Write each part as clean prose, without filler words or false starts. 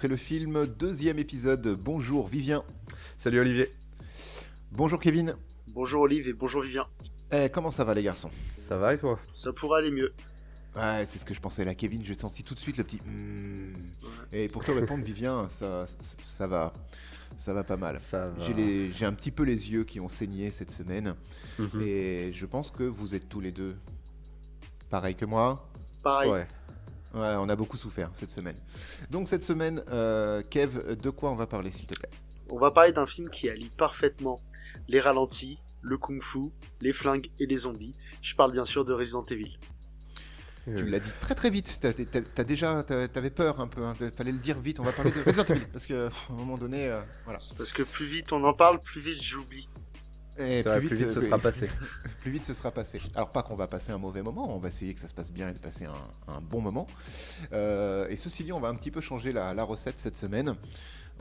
Après le film, deuxième épisode. Bonjour Vivien. Salut Olivier, Bonjour Kevin. Bonjour Olive et bonjour Vivien. Comment ça va les garçons? ça va et toi? Ça pourrait aller mieux. Ouais, c'est ce que je pensais là, Kevin. J'ai senti tout de suite le petit. Ouais. Et pour te répondre, Vivien, ça va. Ça va pas mal. Ça va. J'ai un petit peu les yeux qui ont saigné cette semaine. Mhm. Et je pense que vous êtes tous les deux pareil que moi. Pareil. Ouais. Ouais, on a beaucoup souffert cette semaine. Donc cette semaine, Kev, de quoi on va parler s'il te plaît? On va parler d'un film qui allie parfaitement les ralentis, le kung-fu, les flingues et les zombies. Je parle bien sûr de Resident Evil. Tu l'as dit très très vite. T'avais peur un peu. Fallait le dire vite. On va parler de Resident Evil parce que à un moment donné, voilà. Parce que plus vite on en parle, plus vite j'oublie. Et C'est vrai, plus vite ce sera passé. plus vite ce sera passé. Alors pas qu'on va passer un mauvais moment. On va essayer que ça se passe bien et de passer un bon moment. Et ceci dit, on va un petit peu changer la recette cette semaine.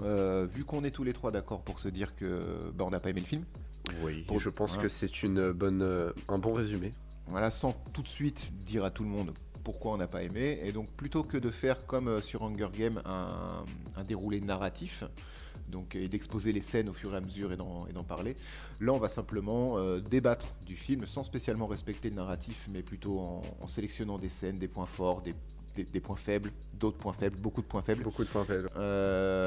Vu qu'on est tous les trois d'accord pour se dire que on n'a pas aimé le film. Oui, Pour- je pense voilà. que c'est un bon résumé. Voilà, sans tout de suite dire à tout le monde pourquoi on n'a pas aimé. Et donc, plutôt que de faire comme sur Hunger Games un déroulé narratif, donc, et d'exposer les scènes au fur et à mesure et d'en parler, là, on va simplement débattre du film sans spécialement respecter le narratif, mais plutôt en sélectionnant des scènes, des points forts, des points faibles, d'autres points faibles, beaucoup de points faibles. Beaucoup de points faibles.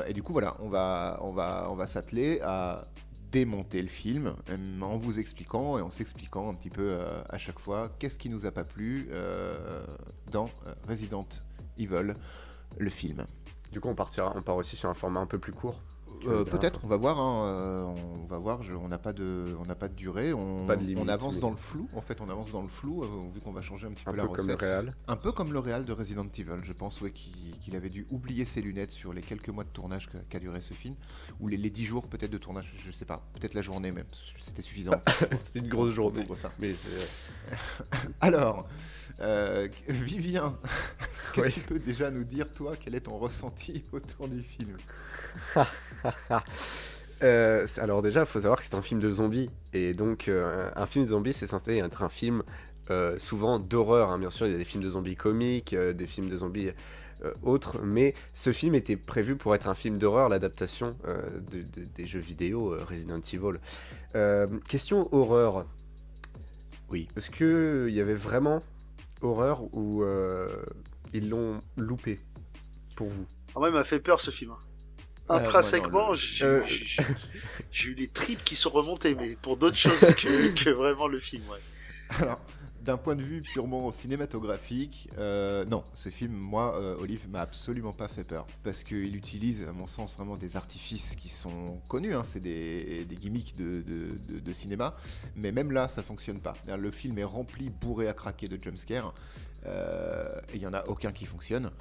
Et du coup, voilà, on va s'atteler à démonter le film en vous expliquant et en s'expliquant un petit peu à chaque fois qu'est-ce qui nous a pas plu dans Resident Evil, le film. Du coup, on part aussi sur un format un peu plus court. que la dernière Peut-être, fois. on va voir. On va voir. On n'a pas de durée. Pas de limite, On avance mais- dans le flou. En fait, on avance dans le flou vu qu'on va changer un petit Un peu la peu comme le recette. réal. Un peu comme le réal de Resident Evil, je pense, ouais, qu'il avait dû oublier ses lunettes sur les quelques mois de tournage qu'a duré ce film, ou les 10 jours peut-être de tournage, je sais pas, peut-être la journée même, c'était suffisant. C'était une grosse journée. Pour ça. Mais c'est... Alors, Vivien, que Oui. tu peux déjà nous dire, toi, quel est ton ressenti autour du film? Alors déjà, il faut savoir que c'est un film de zombies. Et donc, un film de zombies, c'est censé être un film souvent d'horreur, hein. Bien sûr, il y a des films de zombies comiques, des films de zombies autres. Mais ce film était prévu pour être un film d'horreur, l'adaptation des jeux vidéo Resident Evil. Question horreur. Oui. Est-ce qu'il y avait vraiment horreur ou ils l'ont loupé pour vous? Ah, moi il m'a fait peur ce film. Moi, Intrinsèquement, non, j'ai eu les tripes qui sont remontées, mais pour d'autres choses que vraiment le film. Ouais. Alors, d'un point de vue purement cinématographique, non, ce film, moi, Olive, m'a absolument pas fait peur. Parce qu'il utilise, à mon sens, vraiment des artifices qui sont connus, hein, c'est des gimmicks de cinéma, mais même là, ça fonctionne pas. C'est-à-dire, le film est rempli, bourré à craquer de jumpscares, et il y en a aucun qui fonctionne.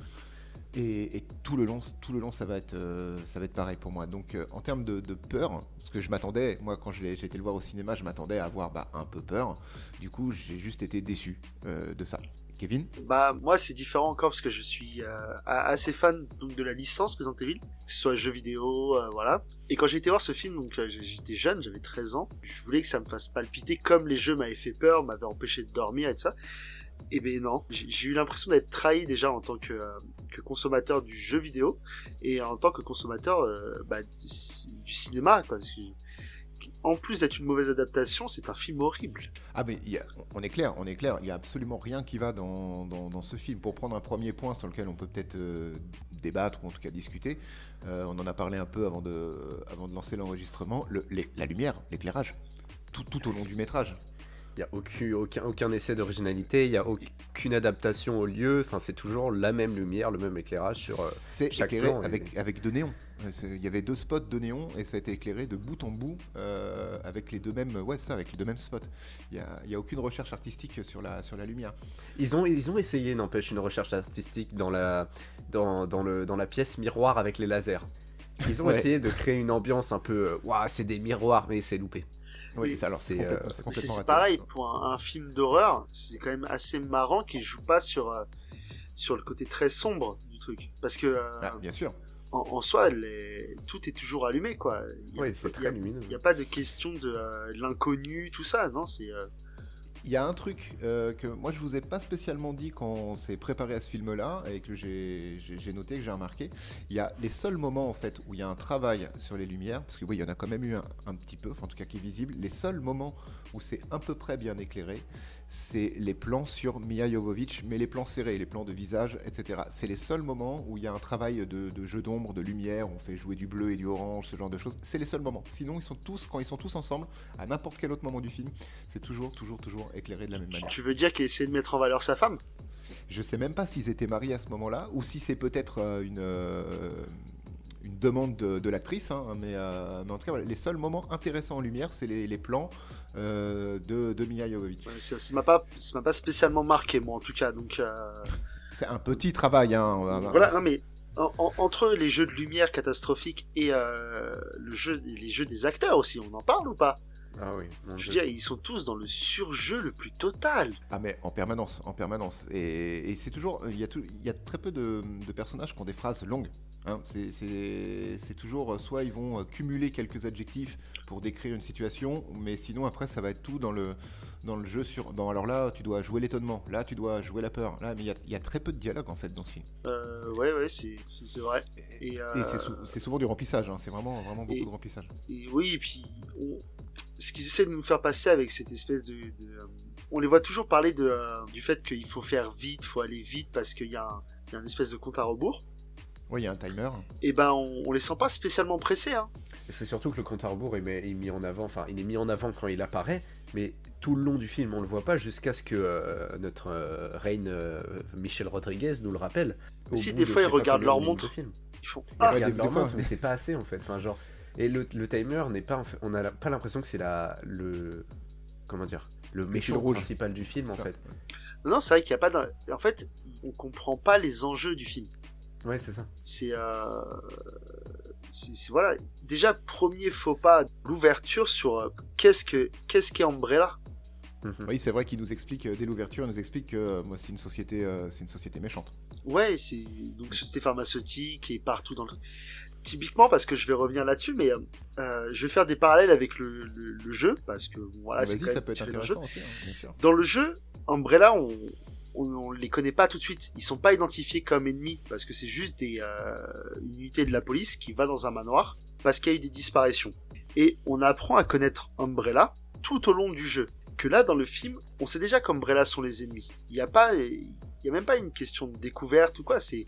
Et tout le long, ça va être pareil pour moi. Donc, en termes de peur, parce que je m'attendais, moi, quand j'ai été le voir au cinéma, je m'attendais à avoir un peu peur. Du coup, j'ai juste été déçu de ça. Kevin? Bah moi c'est différent encore parce que je suis assez fan donc de la licence Resident Evil, que ce soit jeux vidéo, voilà. Et quand j'ai été voir ce film, donc j'étais jeune, j'avais 13 ans, je voulais que ça me fasse palpiter comme les jeux m'avaient fait peur, m'avaient empêché de dormir et tout ça. Et ben non, j'ai eu l'impression d'être trahi déjà en tant que consommateur du jeu vidéo et en tant que consommateur du cinéma, quoi. Parce que, en plus d'être une mauvaise adaptation, c'est un film horrible. Ah, mais on est clair, il n'y a absolument rien qui va dans ce film. Pour prendre un premier point sur lequel on peut peut-être débattre ou en tout cas discuter, on en a parlé un peu avant de lancer l'enregistrement, la lumière, l'éclairage, tout au long du métrage. Il n'y a aucun essai d'originalité, il n'y a aucune adaptation au lieu, enfin c'est toujours la même lumière, le même éclairage sur C'est chaque éclairé plan. avec de néons. Il y avait 2 spots de néon et ça a été éclairé de bout en bout avec les deux mêmes, ouais, c'est ça, avec les deux mêmes spots. Il y a aucune recherche artistique sur la lumière. Ils ont essayé, n'empêche, une recherche artistique dans la pièce miroir avec les lasers. Ils ont Ouais. essayé de créer une ambiance un peu, waouh, c'est des miroirs, mais c'est loupé. Oui, Oui, c'est alors c'est, complètement, Mais complètement c'est raté. pareil pour un film d'horreur, c'est quand même assez marrant qu'il joue pas sur le côté très sombre du truc, parce que Ah, bien sûr. en soi tout est toujours allumé quoi. Oui, c'est très lumineux. Il y a pas de question de l'inconnu, tout ça, non, c'est Il y a un truc que moi je vous ai pas spécialement dit quand on s'est préparé à ce film-là et que j'ai noté, que j'ai remarqué. Il y a les seuls moments en fait où il y a un travail sur les lumières, parce que oui, il y en a quand même eu un petit peu, enfin, en tout cas qui est visible. Les seuls moments où c'est à peu près bien éclairé, c'est les plans sur Mia Jovovich, mais les plans serrés, les plans de visage, etc. C'est les seuls moments où il y a un travail de jeu d'ombre, de lumière, où on fait jouer du bleu et du orange, ce genre de choses. C'est les seuls moments. Sinon, quand ils sont tous ensemble, à n'importe quel autre moment du film, c'est toujours éclairé de la même manière. Tu veux dire qu'il essaie de mettre en valeur sa femme? Je sais même pas s'ils étaient mariés à ce moment-là, ou si c'est peut-être une demande de l'actrice, hein, mais en tout cas, voilà, les seuls moments intéressants en lumière, c'est les plans de Mia Jovovich. Ouais, ça m'a pas spécialement marqué, moi, en tout cas. Donc, C'est un petit travail, hein. voilà, non, mais entre les jeux de lumière catastrophiques et les jeux des acteurs aussi, on en parle ou pas? Ah oui, mon Je veux Dieu. dire, ils sont tous dans le surjeu le plus total. Ah mais en permanence, en permanence. Et c'est toujours, il y a très peu de personnages qui ont des phrases longues. Hein. C'est toujours, soit ils vont cumuler quelques adjectifs pour décrire une situation, mais sinon après ça va être tout dans le jeu alors là tu dois jouer l'étonnement, là tu dois jouer la peur, là mais il y a très peu de dialogue en fait dans ce film. Ouais, c'est vrai. Et, Et, c'est souvent du remplissage, hein. C'est vraiment beaucoup et- de remplissage. et oui, et puis ce qu'ils essaient de nous faire passer avec cette espèce on les voit toujours parler du fait qu'il faut faire vite, faut aller vite parce qu'il y a un espèce de compte à rebours. Oui, il y a un timer. Et ben on les sent pas spécialement pressés, hein. Et c'est surtout que le compte à rebours est mis en avant, enfin il est mis en avant quand il apparaît, mais tout le long du film on le voit pas jusqu'à ce que notre reine Michelle Rodriguez nous le rappelle. Au Si, bout des de fois, je ils sais pas regardent combien leur de minutes montre. de film. Ils font Ils ah, regardent des leur fois, montre, ouais. mais c'est pas assez en fait. Enfin genre, et le timer n'est pas, on n'a pas l'impression que c'est comment dire, le méchant rouge. principal du film en Ça. fait. non, c'est vrai qu'il y a pas en fait, on comprend pas les enjeux du film. Ouais, c'est ça. Voilà, déjà premier faux pas, l'ouverture sur qu'est-ce qu'est Umbrella. Mhm. Oui, c'est vrai qu'il nous explique, dès l'ouverture, il nous explique que moi, c'est une société méchante. Ouais, c'est donc société pharmaceutique et partout dans le truc. Typiquement parce que je vais revenir là-dessus, mais je vais faire des parallèles avec le jeu parce que voilà, Ah, c'est vas-y, quand ça même peut être tiré d'un jeu. intéressant aussi, hein, bien sûr. Dans le jeu, Umbrella, on les connaît pas tout de suite. Ils sont pas identifiés comme ennemis parce que c'est juste une unité de la police qui va dans un manoir parce qu'il y a eu des disparitions. Et on apprend à connaître Umbrella tout au long du jeu. Que là, dans le film, on sait déjà qu'Umbrella sont les ennemis. Il y a même pas une question de découverte ou quoi. C'est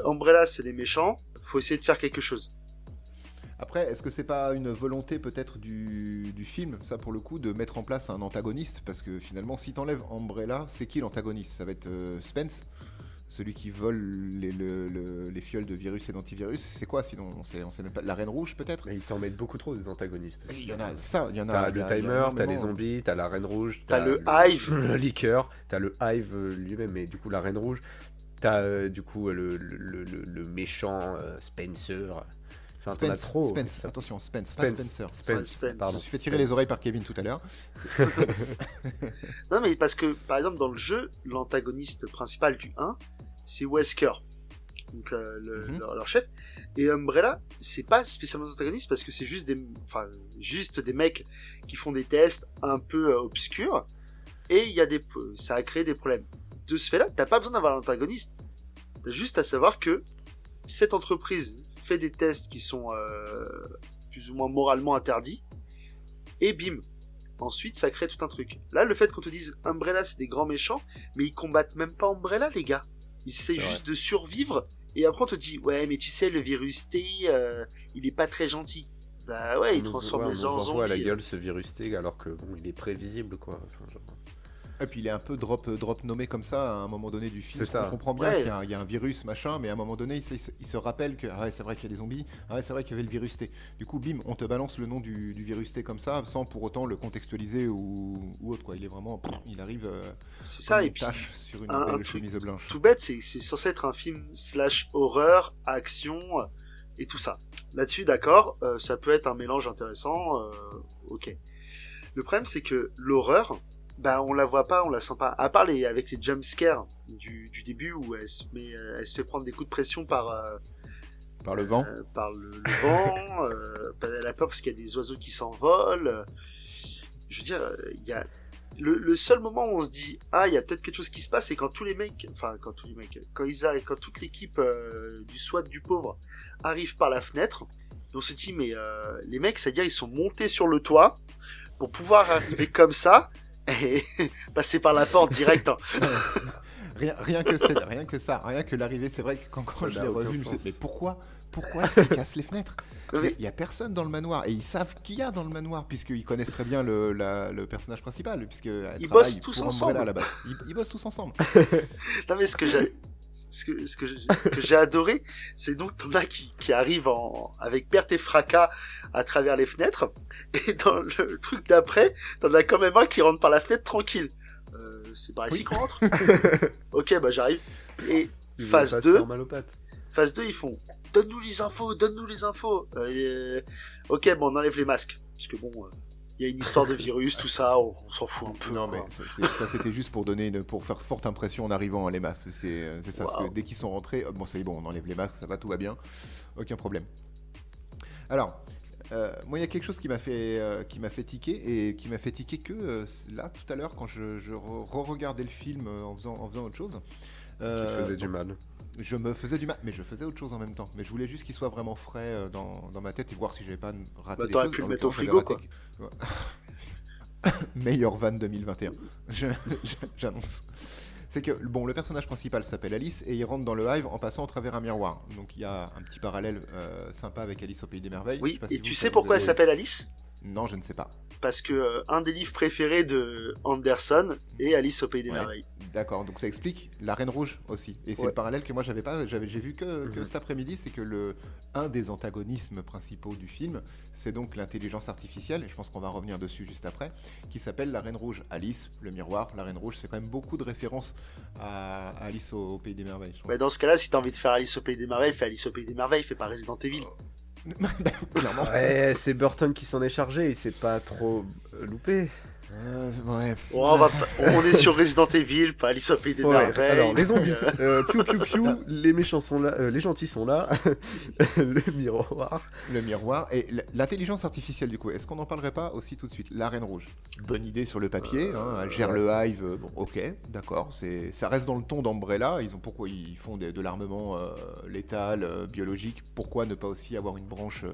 Umbrella, c'est les méchants. Faut essayer de faire quelque chose. Après, est-ce que c'est pas une volonté peut-être du film, ça pour le coup, de mettre en place un antagoniste? Parce que finalement, si t'enlèves Umbrella, c'est qui l'antagoniste? Ça va être Spence, celui qui vole les fioles de virus et d'antivirus. C'est quoi sinon? On sait même pas. La Reine Rouge peut-être? Mais ils t'en mettent beaucoup trop des antagonistes aussi. Il y en a, c'est ça, il y en a. T'as il y le a- il y a timer, t'as les énormément. zombies, t'as la reine rouge, T'as le Hive. le liqueur, t'as le Hive lui-même, mais du coup la reine rouge, t'as du coup le méchant Spencer. Enfin, t'en as Spence, trop. Spence, Ça- attention, Spence, pas Spencer. Spence. Je pardon. me suis fait tirer les oreilles par Kevin tout à l'heure. Non, mais parce que, par exemple, dans le jeu, l'antagoniste principal du 1, c'est Wesker. Donc, leur chef. Et Umbrella, c'est pas spécialement des antagonistes parce que c'est juste juste des mecs qui font des tests un peu obscurs. Et ça a créé des problèmes. De ce fait-là, t'as pas besoin d'avoir un antagoniste. T'as juste à savoir que cette entreprise fait des tests qui sont plus ou moins moralement interdits. Et bim. Ensuite, ça crée tout un truc. Là, le fait qu'on te dise Umbrella, c'est des grands méchants, mais ils combattent même pas Umbrella, les gars. Ils essayent juste de survivre. Et après, on te dit, ouais, mais tu sais, le virus T, il est pas très gentil. Bah ouais, il transforme les gens en On nous envoie à la zombies. gueule ce virus T alors que bon, il est prévisible quoi. Enfin, genre... Et puis il est un peu drop nommé comme ça à un moment donné du film. C'est ça. On comprend bien Ouais. qu'il y a un virus, machin, mais à un moment donné, il se rappelle que ah ouais, c'est vrai qu'il y a des zombies, ah ouais, c'est vrai qu'il y avait le virus T. Du coup, bim, on te balance le nom du virus T comme ça, sans pour autant le contextualiser ou autre, quoi. Il est vraiment, il arrive C'est comme ça, et une puis tache sur une un belle truc chemise blanche. tout bête, c'est censé être un film slash horreur, action et tout ça. Là-dessus, d'accord, ça peut être un mélange intéressant, ok. Le problème, c'est que l'horreur, bah on la voit pas, on la sent pas. À part avec les jumpscares du début où elle se fait prendre des coups de pression par Par le vent. par le vent, elle a peur parce qu'il y a des oiseaux qui s'envolent. Je veux dire, il y a Le seul moment où on se dit ah il y a peut-être quelque chose qui se passe, c'est quand quand toute l'équipe du SWAT du pauvre arrive par la fenêtre. Et on se dit mais les mecs, c'est-à-dire ils sont montés sur le toit pour pouvoir arriver comme ça et passer par la porte direct. Hein. Rien que l'arrivée, c'est vrai que quand Ça je n'a l'ai aucun revu, je me suis sens. dit, mais pourquoi est-ce qu'ils cassent les fenêtres? Mais- Il y a personne dans le manoir et ils savent qui y a dans le manoir puisqu'ils connaissent très bien le personnage principal puisque elle Ils travaille bossent tous pour ensemble. Umbrella à la base. Ils bossent tous ensemble. Non mais ce que j'ai adoré, c'est donc t'en as qui arrivent avec perte et fracas à travers les fenêtres, et dans le truc d'après, t'en as quand même un qui rentre par la fenêtre tranquille. C'est par ici Oui. qu'on rentre. Ok, bah j'arrive. Et Ils voulaient phase pas se 2, faire mal aux pattes. phase 2, ils font donne-nous les infos, donne-nous les infos. Ok, bon, on enlève les masques. Parce que bon, il y a une histoire de virus, tout ça, on s'en fout un peu. Non mais quoi. ça c'était juste pour faire forte impression en arrivant à les masques. C'est ça. Parce que Wow. dès qu'ils sont rentrés, bon c'est bon, on enlève les masques, ça va, tout va bien, aucun problème. Alors. Moi, il y a quelque chose qui m'a fait tiquer et qui m'a fait tiquer que là tout à l'heure quand je re-regardais le film en faisant autre chose. Qui te faisait du Bon, mal. je me faisais du mal, mais je faisais autre chose en même temps. Mais je voulais juste qu'il soit vraiment frais dans ma tête et voir si j'avais pas raté Bah, des t'aurais choses. pu le En mettre au l'occurrence, frigo, j'avais raté- Meilleure vanne 2021. J'annonce. C'est que bon, le personnage principal s'appelle Alice et il rentre dans le Hive en passant au travers un miroir. Donc il y a un petit parallèle sympa avec Alice au Pays des Merveilles. Je Oui, sais pas et si tu vous, sais ça vous pourquoi elle avez- s'appelle Alice? Non, je ne sais pas. Parce que un des livres préférés de Anderson est Alice au Pays des Ouais. Merveilles. D'accord, donc ça explique la Reine Rouge aussi. Et c'est Ouais. le parallèle que moi j'avais pas, j'ai vu que Mhm. cet après-midi, c'est que un des antagonismes principaux du film, c'est donc l'intelligence artificielle, et je pense qu'on va revenir dessus juste après, qui s'appelle la Reine Rouge. Alice, le miroir, la Reine Rouge, c'est quand même beaucoup de références à Alice au Pays des Merveilles. je trouve. Mais dans ce cas-là, si t'as envie de faire Alice au Pays des Merveilles, fais Alice au Pays des Merveilles, fais pas Resident Evil. Clairement. Ouais, c'est Burton qui s'en est chargé, il s'est pas trop loupé. Ouais. Oh, on est sur Resident Evil, pas Alice au Pays des Ouais, Merveilles. alors les zombies, piou piou piou, les méchants sont là, les gentils sont là, le miroir. Le miroir et l'intelligence artificielle du coup, est-ce qu'on n'en parlerait pas aussi tout de suite? La Reine Rouge, bonne idée sur le papier, hein, elle gère ouais. le Hive, bon ok, d'accord, ça reste dans le ton d'Umbrella, pourquoi ils font de l'armement létal, biologique, pourquoi ne pas aussi avoir une branche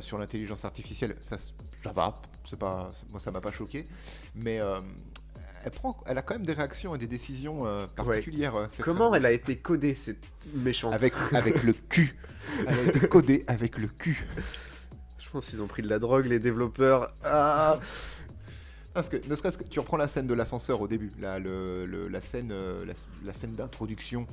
sur l'intelligence artificielle? Ça va, moi ça m'a pas choqué, mais elle a quand même des réactions et des décisions particulières. Cette Comment Reine elle a été codée cette méchante? Rouge. Avec le cul, elle a été codée avec le cul. Je pense qu'ils ont pris de la drogue les développeurs. Ah. Parce que, ne serait-ce que tu reprends la scène de l'ascenseur au début, la scène, la scène d'introduction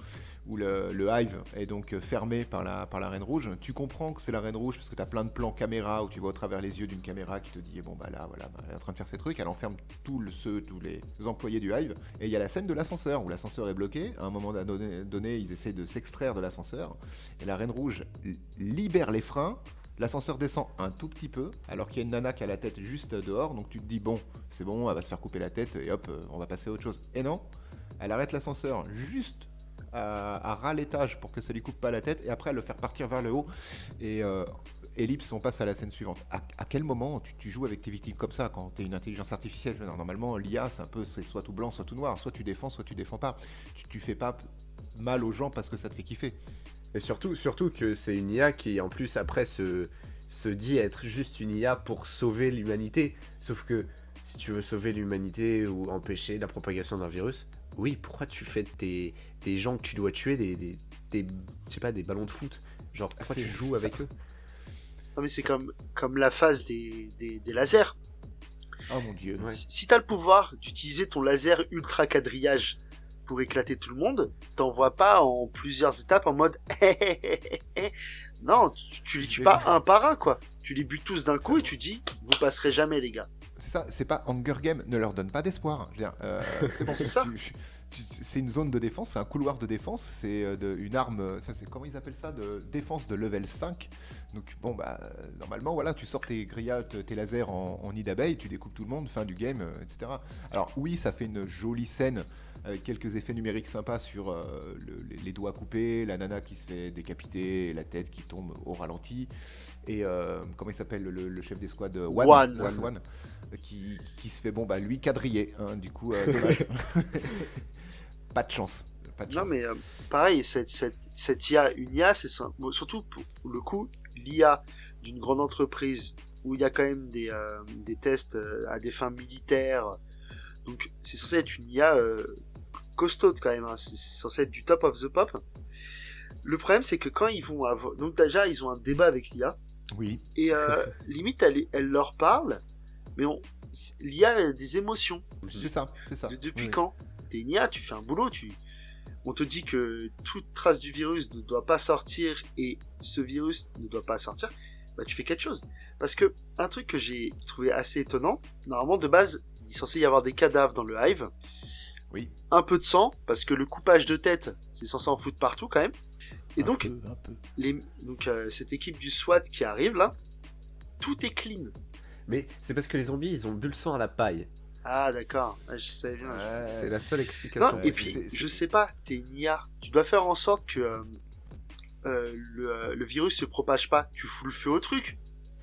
où le Hive est donc fermé par la Reine Rouge. Tu comprends que c'est la Reine Rouge parce que tu as plein de plans caméra où tu vois au travers les yeux d'une caméra qui te dit bon bah là voilà, elle est en train de faire ses trucs, elle enferme tous les employés du Hive. Et il y a la scène de l'ascenseur où l'ascenseur est bloqué. À un moment donné, ils essayent de s'extraire de l'ascenseur et la Reine Rouge libère les freins. L'ascenseur descend un tout petit peu, alors qu'il y a une nana qui a la tête juste dehors, donc tu te dis bon, c'est bon, elle va se faire couper la tête et hop, on va passer à autre chose. Et non, elle arrête l'ascenseur juste à ras l'étage pour que ça lui coupe pas la tête, et après elle le fait partir vers le haut. Et ellipse, on passe à la scène suivante. À quel moment tu joues avec tes victimes comme ça quand tu es une intelligence artificielle? Normalement, l'IA, c'est soit tout blanc, soit tout noir, soit tu défends pas. Tu fais pas mal aux gens parce que ça te fait kiffer. Et surtout que c'est une IA qui en plus après se dit être juste une IA pour sauver l'humanité. Sauf que si tu veux sauver l'humanité ou empêcher la propagation d'un virus, oui, pourquoi tu fais des gens que tu dois tuer des je sais pas, des ballons de foot? Genre pourquoi tu joues avec eux? Non mais c'est comme la phase des lasers. Oh mon dieu. Ouais. Si t'as le pouvoir d'utiliser ton laser ultra quadrillage pour éclater tout le monde, t'envoies pas en plusieurs étapes en mode non, tu les tues pas un par un quoi. Tu les butes tous d'un coup et tu dis vous passerez jamais les gars. C'est ça, c'est pas Hunger Game, ne leur donne pas d'espoir. Je veux dire, c'est bon, C'est ça. c'est une zone de défense, c'est un couloir de défense, c'est une arme, ça c'est comment ils appellent ça, de défense de level 5. Donc bon bah normalement voilà, tu sors tes grillades, tes lasers en nid d'abeille, tu découpes tout le monde, fin du game, etc. Alors oui, ça fait une jolie scène avec quelques effets numériques sympas sur les doigts coupés, la nana qui se fait décapiter, et la tête qui tombe au ralenti, et comment il s'appelle le chef des squads, One, qui se fait lui quadriller, hein, du coup dommage. Pas de chance. Non, mais pareil, cette IA, une IA, c'est ça. Bon, surtout pour le coup, l'IA d'une grande entreprise où il y a quand même des tests à des fins militaires. Donc, c'est censé être une IA costaude quand même. Hein. C'est censé être du top of the pop. Le problème, c'est que quand ils vont avoir... Donc, déjà, ils ont un débat avec l'IA. Oui. Et limite, elle leur parle, mais l'IA a des émotions. C'est ça. Depuis quand t'es une IA, tu fais un boulot, on te dit que toute trace du virus ne doit pas sortir et ce virus ne doit pas sortir, bah tu fais quelque chose. Parce que un truc que j'ai trouvé assez étonnant, normalement de base, il est censé y avoir des cadavres dans le hive. Oui. Un peu de sang, parce que le coupage de tête, c'est censé en foutre partout quand même. Et un donc, peu. Cette équipe du SWAT qui arrive là, tout est clean. Mais c'est parce que les zombies, ils ont bu le sang à la paille. Ah d'accord, je savais bien. C'est la seule explication. Non, et puis, je sais pas, t'es une IA. Tu dois faire en sorte que le virus se propage pas. Tu fous le feu au truc.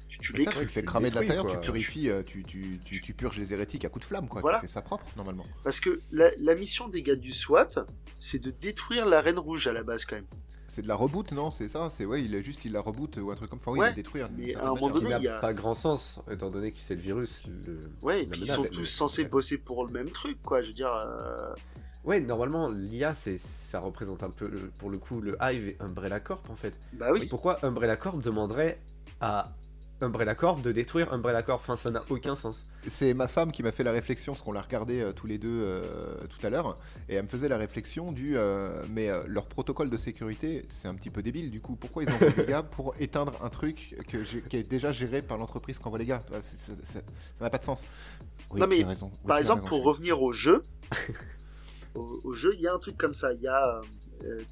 Tu tu le fais cramer de l'intérieur, quoi. tu purifies, tu purges les hérétiques à coups de flamme, quoi. Voilà. Tu fais ça propre, normalement. Parce que la mission des gars du SWAT, c'est de détruire la Reine Rouge à la base quand même. C'est de la reboot, non? C'est ça? Il la reboot ou un truc comme ça. Oui, Ouais, il la détruire. mais à un moment donné, Il il y n'a a... pas grand sens, étant donné que c'est le virus. Ouais, et puis ils sont tous censés bosser pour le même truc, quoi. Je veux dire... Ouais, normalement, l'IA, ça représente un peu, pour le coup, le Hive et Umbrella Corp, en fait. Bah oui. Pourquoi Umbrella Corp demanderait à Umbrella Corp de détruire Umbrella Corp? Enfin, ça n'a aucun sens. C'est ma femme qui m'a fait la réflexion, parce qu'on l'a regardé tous les deux tout à l'heure, et elle me faisait la réflexion mais leur protocole de sécurité, c'est un petit peu débile, du coup, pourquoi ils envoient des gars pour éteindre un truc qui est déjà géré par l'entreprise qu'envoie les gars? Ça n'a pas de sens. Oui, non mais, tu as raison. par exemple, pour revenir au jeu, au jeu, il y a un truc comme ça, il y a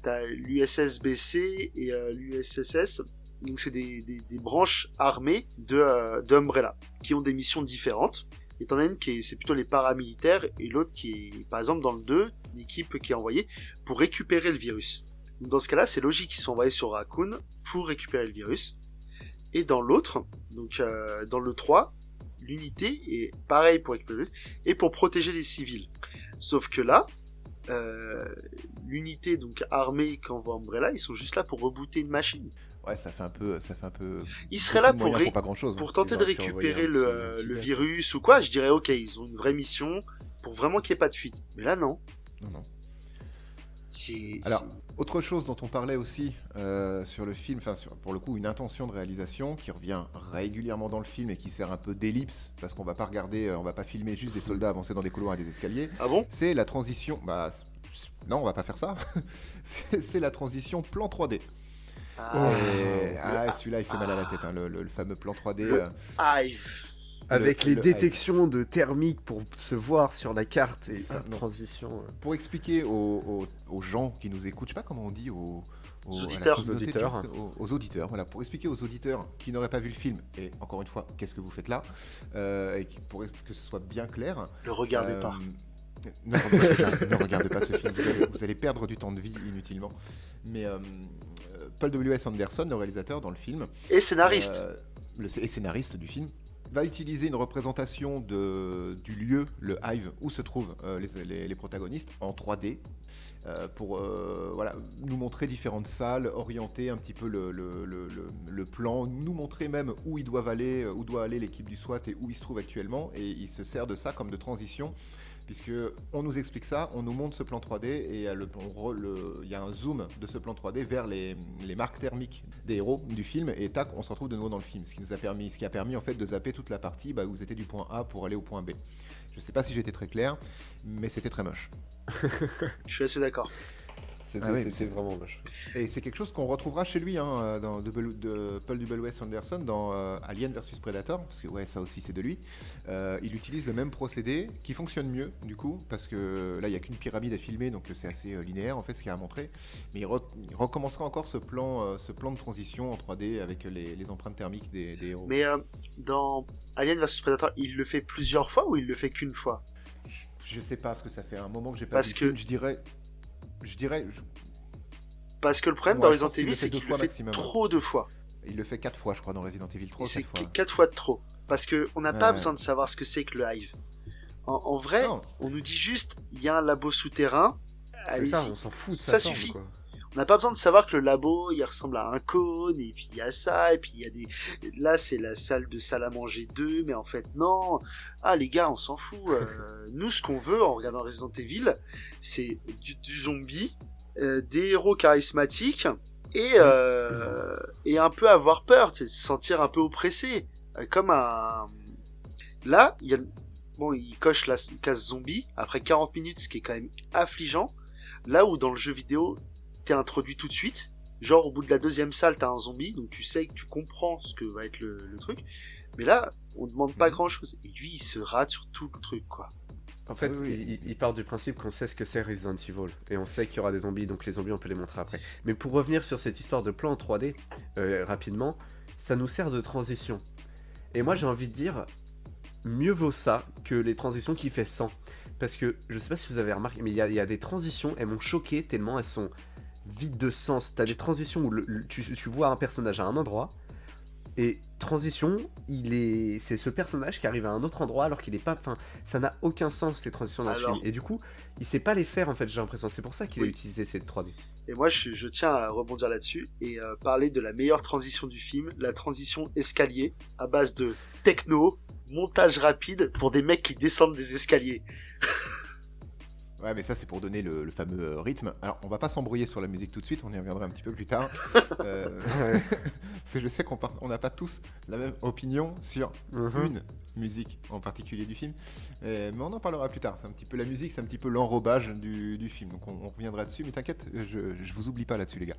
t'as l'USSBC et l'USSS. Donc c'est des branches armées d'Umbrella qui ont des missions différentes. Et t'en as une c'est plutôt les paramilitaires et l'autre qui est, par exemple dans le 2, une équipe qui est envoyée pour récupérer le virus. Donc dans ce cas-là, c'est logique qu'ils sont envoyés sur Raccoon pour récupérer le virus. Et dans l'autre, donc dans le 3, l'unité est pareil pour récupérer le virus et pour protéger les civils. Sauf que là, l'unité donc armée qu'envoie Umbrella, ils sont juste là pour rebooter une machine. Ouais, ça fait un peu. Ils seraient là pour pas grand-chose. pour tenter de récupérer le virus ou quoi. Je dirais ok, ils ont une vraie mission pour vraiment qu'il n'y ait pas de fuite. Mais là non. Non. Alors, autre chose dont on parlait aussi sur le film, pour le coup une intention de réalisation qui revient régulièrement dans le film et qui sert un peu d'ellipse parce qu'on va pas filmer juste des soldats avancer dans des couloirs et des escaliers. Ah bon? C'est la transition. Non, on va pas faire ça. c'est la transition plan 3D. Celui-là il fait mal à la tête, hein, le fameux plan 3D. Hive. Avec les détections de thermique pour se voir sur la carte et la transition. Pour expliquer aux gens qui nous écoutent, je sais pas comment on dit, aux auditeurs, voilà, pour expliquer aux auditeurs qui n'auraient pas vu le film, et encore une fois, qu'est-ce que vous faites là, et pour que ce soit bien clair. Ne regardez pas. Ne regardez pas ce film, vous allez perdre du temps de vie inutilement. Mais Paul W.S. Anderson, le réalisateur dans le film, et scénariste, et scénariste du film, va utiliser une représentation du lieu, le Hive, où se trouvent les protagonistes, en 3D, pour nous montrer différentes salles, orienter un petit peu le plan, nous montrer même où doit aller l'équipe du SWAT et où ils se trouvent actuellement, et il se sert de ça comme de transition, puisque on nous explique ça, on nous montre ce plan 3D et il y a un zoom de ce plan 3D vers les marques thermiques des héros du film, et tac, on se retrouve de nouveau dans le film, ce qui a permis en fait de zapper toute la partie où vous étiez du point A pour aller au point B. Je sais pas si j'étais très clair, mais c'était très moche. Je suis assez d'accord. C'est vraiment moche. Et c'est quelque chose qu'on retrouvera chez lui, de Paul W.S. Anderson dans Alien vs Predator, parce que ça aussi c'est de lui. Il utilise le même procédé qui fonctionne mieux du coup, parce que là il n'y a qu'une pyramide à filmer, donc c'est assez linéaire en fait ce qu'il a montré. Mais il recommencera encore ce plan de transition en 3D avec les empreintes thermiques des héros. Mais dans Alien vs Predator, il le fait plusieurs fois ou il le fait qu'une fois? Je sais pas, parce que ça fait un moment que j'ai pas Parce vu le que- film. Je dirais, Parce que le problème ouais, dans je Resident pense qu'il Evil, le fait c'est 2 qu'il le fois fait maximum. trop de fois. Il le fait 4 fois, je crois, dans Resident Evil 3 Et ou c'est 4 fois. 4 fois de trop. Parce que on n'a pas Ouais. besoin de savoir ce que c'est que le Hive. En vrai, Non. on nous dit juste, il y a un labo souterrain. C'est Allez-y. ça, on s'en fout de ça sa forme, suffit. quoi. On n'a pas besoin de savoir que le labo, il ressemble à un cône, et puis il y a ça, et puis il y a des... Là, c'est la salle à manger 2, mais en fait, non. Ah, les gars, on s'en fout. Nous, ce qu'on veut en regardant Resident Evil, c'est du zombie, des héros charismatiques, et un peu avoir peur, se sentir un peu oppressé. Comme un... Là, il y a... Bon, il coche la case zombie, après 40 minutes, ce qui est quand même affligeant. Là où dans le jeu vidéo, t'es introduit tout de suite. Genre, au bout de la deuxième salle, t'as un zombie, donc tu sais que tu comprends ce que va être le truc. Mais là, on demande pas grand chose. Et lui, il se rate sur tout le truc, quoi. En fait, Oui. il part du principe qu'on sait ce que c'est Resident Evil. Et on sait qu'il y aura des zombies, donc les zombies, on peut les montrer après. Mais pour revenir sur cette histoire de plan en 3D, rapidement, ça nous sert de transition. Et moi, j'ai envie de dire, mieux vaut ça que les transitions qui fait 100. Parce que, je sais pas si vous avez remarqué, mais il y a des transitions, elles m'ont choqué tellement elles sont vides de sens. T'as des transitions où tu vois un personnage à un endroit, et transition, c'est ce personnage qui arrive à un autre endroit alors qu'il est pas... Enfin, ça n'a aucun sens, ces transitions dans ce Alors- film. Et du coup, il sait pas les faire, en fait, j'ai l'impression. C'est pour ça qu'il a Oui. utilisé cette 3D. Et moi, je tiens à rebondir là-dessus et parler de la meilleure transition du film, la transition escalier, à base de techno, montage rapide pour des mecs qui descendent des escaliers. Ouais, mais ça, c'est pour donner le fameux rythme. Alors, on va pas s'embrouiller sur la musique tout de suite, on y reviendra un petit peu plus tard. Parce que je sais qu'on n'a pas tous la même opinion sur une musique en particulier du film. Mais on en parlera plus tard. C'est un petit peu la musique, c'est un petit peu l'enrobage du film. Donc, on reviendra dessus. Mais t'inquiète, je vous oublie pas là-dessus, les gars.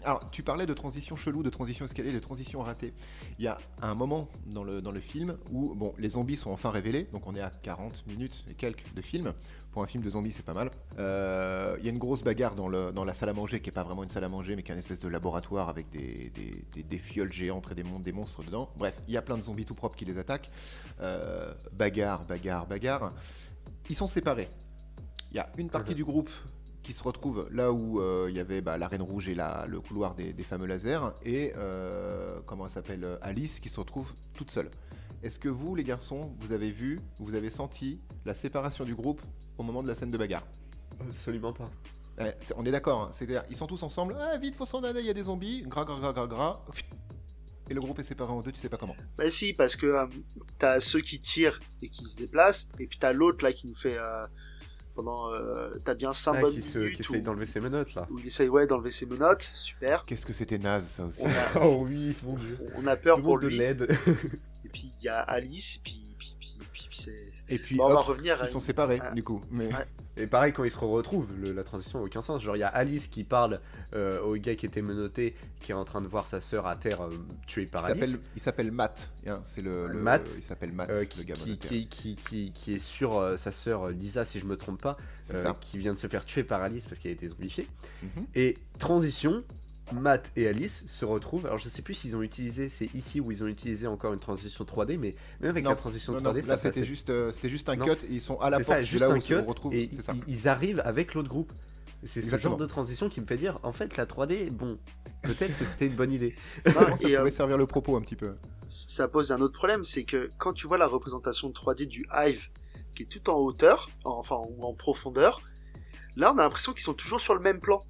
Alors, tu parlais de transition chelou, de transition escalier, de transition ratée. Il y a un moment dans le film où bon, les zombies sont enfin révélés, donc on est à 40 minutes et quelques de film. Pour un film de zombies, c'est pas mal. Il y a une grosse bagarre dans la salle à manger, qui est pas vraiment une salle à manger, mais qui est une espèce de laboratoire avec des fioles géantes et des monstres dedans. Bref, il y a plein de zombies tout propres qui les attaquent. Bagarre. Ils sont séparés. Il y a une partie du groupe qui se retrouve là où il y avait la Reine Rouge et le couloir des fameux lasers, et comment elle s'appelle, Alice, qui se retrouve toute seule. Est-ce que vous, les garçons, vous avez senti la séparation du groupe au moment de la scène de bagarre? Absolument pas. On est d'accord, hein. C'est-à-dire, ils sont tous ensemble, vite, faut s'en aller, il y a des zombies, gras, et le groupe est séparé en deux, tu sais pas comment. Bah si, parce que t'as ceux qui tirent et qui se déplacent, et puis t'as l'autre là qui nous fait pendant... t'as bien 5 bonnes qui minutes essaye d'enlever ses menottes, là. où il essaye d'enlever ses menottes, super. Qu'est-ce que c'était naze, ça aussi. Oh oui, mon dieu. On a peur pour Demande de lui. l'aide. Et puis il y a Alice, et puis c'est... Et puis, Bon, on va hop, revenir à ils sont une- séparés, à- du coup. Mais... Ouais. Et pareil, quand ils se retrouvent, la transition n'a aucun sens. Genre, il y a Alice qui parle au gars qui était menotté, qui est en train de voir sa sœur à terre tuée par Alice. Il s'appelle Matt, hein, c'est le Matt, il s'appelle Matt, Qui, le gars qui, monétaire. qui est sur sa sœur Lisa, si je me trompe pas, C'est ça. qui vient de se faire tuer par Alice parce qu'elle a été zombifiée. Mhm. Et transition, Matt et Alice se retrouvent. Alors je sais plus s'ils ont utilisé, c'est ici où ils ont utilisé encore une transition 3D, mais même avec Non, la transition non, 3D, non, là ça c'était passait. juste un Non. cut et ils sont à la C'est porte ça, de juste là où un ils se cut, retrouvent. et C'est ça. ils arrivent avec l'autre groupe. C'est ce Exactement. genre de transition qui me fait dire, en fait, la 3D, bon, peut-être que c'était une bonne idée. Non, Ça et, pouvait servir le propos un petit peu. ça pose un autre problème, c'est que quand tu vois la représentation 3D du Hive, qui est tout en hauteur, ou en profondeur, là on a l'impression qu'ils sont toujours sur le même plan.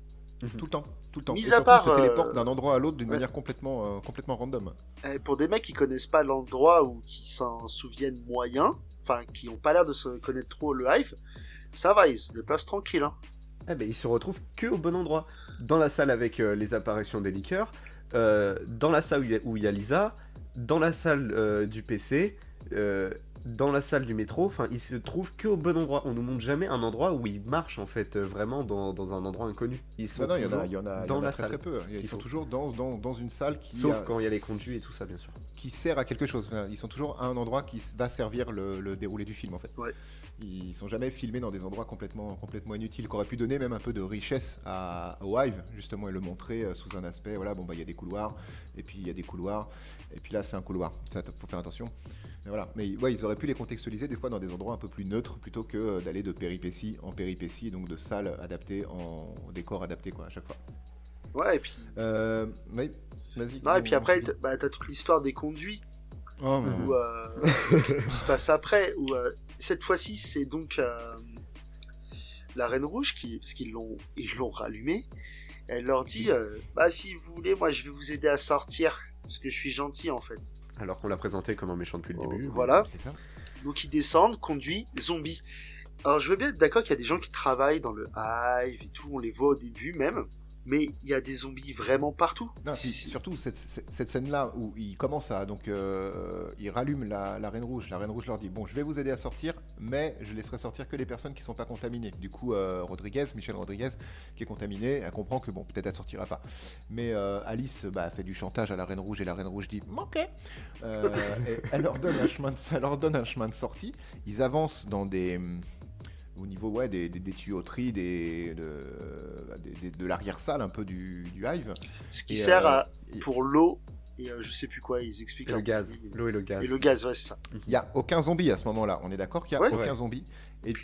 Tout le temps. Mis Et à surtout, part, ils se téléportent d'un endroit à l'autre d'une ouais. manière complètement random. Pour des mecs qui connaissent pas l'endroit ou qui s'en souviennent moyen, enfin qui ont pas l'air de se connaître trop le Hive, ça va, ils se déplacent tranquille. Hein. Eh ben, ils se retrouvent que au bon endroit. Dans la salle avec les apparitions des liqueurs, dans la salle où il y a Lisa, dans la salle du PC, dans la salle du métro, enfin, ils se trouvent que au bon endroit. On nous montre jamais un endroit où ils marchent, en fait, vraiment dans un endroit inconnu. Ils sont Non, il y en toujours a, il y en a, il y dans en a la très salle. très peu. Ils sont toujours dans une salle Sauf quand il y a les conduits et tout ça, bien sûr. qui sert à quelque chose. Enfin, ils sont toujours à un endroit qui va servir le déroulé du film en fait. Ouais. Ils sont jamais filmés dans des endroits complètement inutiles, qui auraient pu donner même un peu de richesse au Hive, justement, et le montrer sous un aspect. Voilà, bon bah il y a des couloirs, et puis il y a des couloirs, et puis là c'est un couloir. Faut faire attention. Mais voilà. Mais ouais, ils auraient pu les contextualiser des fois dans des endroits un peu plus neutres plutôt que d'aller de péripétie en péripétie, donc de salles adaptées en décors adaptés quoi à chaque fois. Ouais, et puis. Oui, vas-y. Non, et puis après, t'as toute l'histoire des conduits Oh, où, qui se passe après. Où cette fois-ci, c'est donc la Reine Rouge parce qu'ils l'ont rallumée. Elle leur dit si vous voulez, moi je vais vous aider à sortir parce que je suis gentil en fait. Alors qu'on l'a présenté comme un méchant depuis le début. Voilà. c'est ça. Donc ils descendent, conduit, zombies. Alors je veux bien être d'accord qu'il y a des gens qui travaillent dans le hive et tout, on les voit au début même, mais il y a des zombies vraiment partout. Non, surtout cette scène-là où ils commencent à ils rallument la Reine Rouge. La Reine Rouge leur dit bon, je vais vous aider à sortir, mais je laisserai sortir que les personnes qui sont pas contaminées. Du coup, Michelle Rodriguez, qui est contaminée, elle comprend que bon, peut-être elle sortira pas. Mais Alice fait du chantage à la Reine Rouge et la Reine Rouge dit ok. Et elle leur donne un chemin de sortie. Ils avancent dans au niveau des tuyauteries, de l'arrière-salle un peu du hive. Ce qui sert pour l'eau et je sais plus quoi, ils expliquent. Et le gaz, l'eau et le gaz. Et le gaz, ouais, c'est ça. Il n'y a aucun zombie à ce moment-là, on est d'accord qu'il n'y a aucun zombie. Et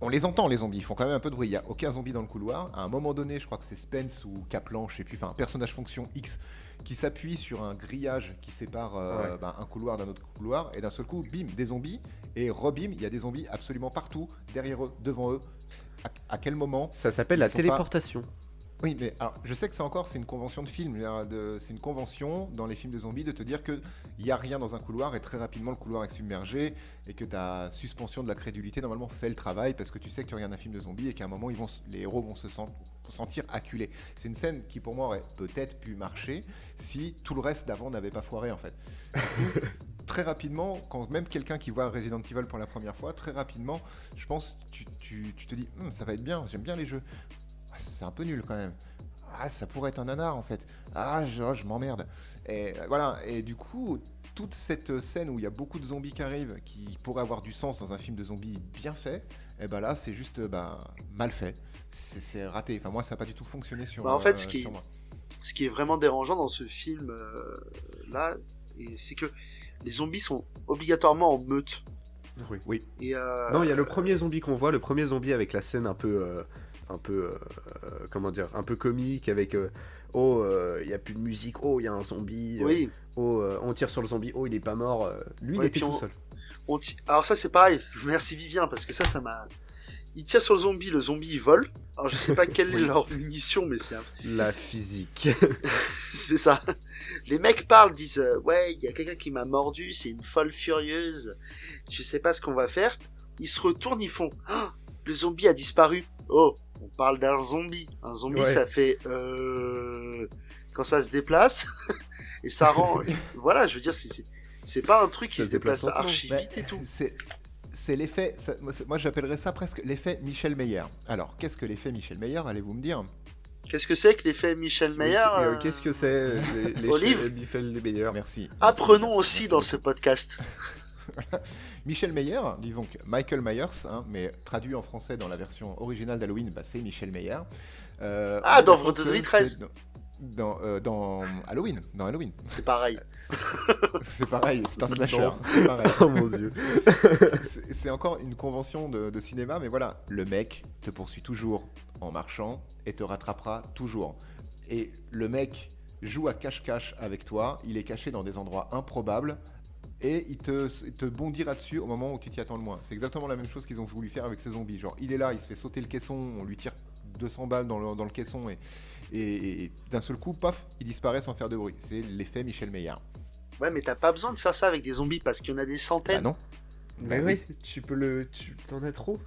on les entend les zombies, ils font quand même un peu de bruit, il n'y a aucun zombie dans le couloir. À un moment donné, je crois que c'est Spence ou Kaplan, je sais plus, enfin un personnage fonction X qui s'appuie sur un grillage qui sépare un couloir d'un autre couloir, et d'un seul coup, bim, des zombies, et rebim, il y a des zombies absolument partout, derrière eux, devant eux. À quel moment ça s'appelle la téléportation. Oui, mais alors, je sais que ça encore, c'est une convention de film. C'est une convention dans les films de zombies de te dire qu'il n'y a rien dans un couloir et très rapidement le couloir est submergé et que ta suspension de la crédulité normalement fait le travail parce que tu sais que tu regardes un film de zombies et qu'à un moment les héros vont se sentir acculés. C'est une scène qui pour moi aurait peut-être pu marcher si tout le reste d'avant n'avait pas foiré en fait. Très rapidement, quand même quelqu'un qui voit Resident Evil pour la première fois, très rapidement, je pense, tu te dis ça va être bien, j'aime bien les jeux. C'est un peu nul quand même. Ça pourrait être un nanar en fait. Je m'emmerde. Et voilà. Et du coup, toute cette scène où il y a beaucoup de zombies qui arrivent, qui pourraient avoir du sens dans un film de zombies bien fait, et là, c'est juste mal fait. C'est raté. Enfin, moi, ça n'a pas du tout fonctionné sur moi. En fait, ce qui est vraiment dérangeant dans ce film là, c'est que les zombies sont obligatoirement en meute. Oui. Et non, il y a le premier zombie qu'on voit, le premier zombie avec la scène un peu comment dire, un peu comique avec il y a plus de musique, il y a un zombie, on tire sur le zombie, il est pas mort, lui il était tout seul. Alors ça c'est pareil, merci Vivien parce que ça m'a... Il tire sur le zombie il vole. Alors je sais pas quelle est leur munition, mais c'est la physique. C'est ça. Les mecs parlent, disent ouais, il y a quelqu'un qui m'a mordu, c'est une folle furieuse. Je sais pas ce qu'on va faire. Ils se retournent, ils font le zombie a disparu. On parle d'un zombie. Un zombie, ça fait quand ça se déplace et ça rend. Voilà, je veux dire, c'est pas un truc qui se déplace archi vite et tout. C'est l'effet, moi j'appellerais ça presque l'effet Michel Meyer. Alors, qu'est-ce que l'effet Michel Meyer, allez-vous me dire? Qu'est-ce que c'est que l'effet Michel Meyer Qu'est-ce que c'est Olive Michel Meyer. Merci. Apprenons aussi dans ce podcast. Michel Meyer, disons que Michael Myers, mais traduit en français dans la version originale d'Halloween, c'est Michel Meyer. Dans Vendredi 13. Dans Halloween, C'est pareil. C'est pareil, c'est un slasher. C'est pareil. Oh mon dieu. C'est encore une convention de cinéma, mais voilà, le mec te poursuit toujours en marchant et te rattrapera toujours. Et le mec joue à cache-cache avec toi, il est caché dans des endroits improbables et il te bondira dessus au moment où tu t'y attends le moins. C'est exactement la même chose qu'ils ont voulu faire avec ces zombies. Genre, il est là, il se fait sauter le caisson, on lui tire 200 balles dans le caisson et d'un seul coup, paf, il disparaît sans faire de bruit. C'est l'effet Michel Meyer. Ouais, mais t'as pas besoin de faire ça avec des zombies parce qu'il y en a des centaines. Bah non. Bah oui, t'en as trop.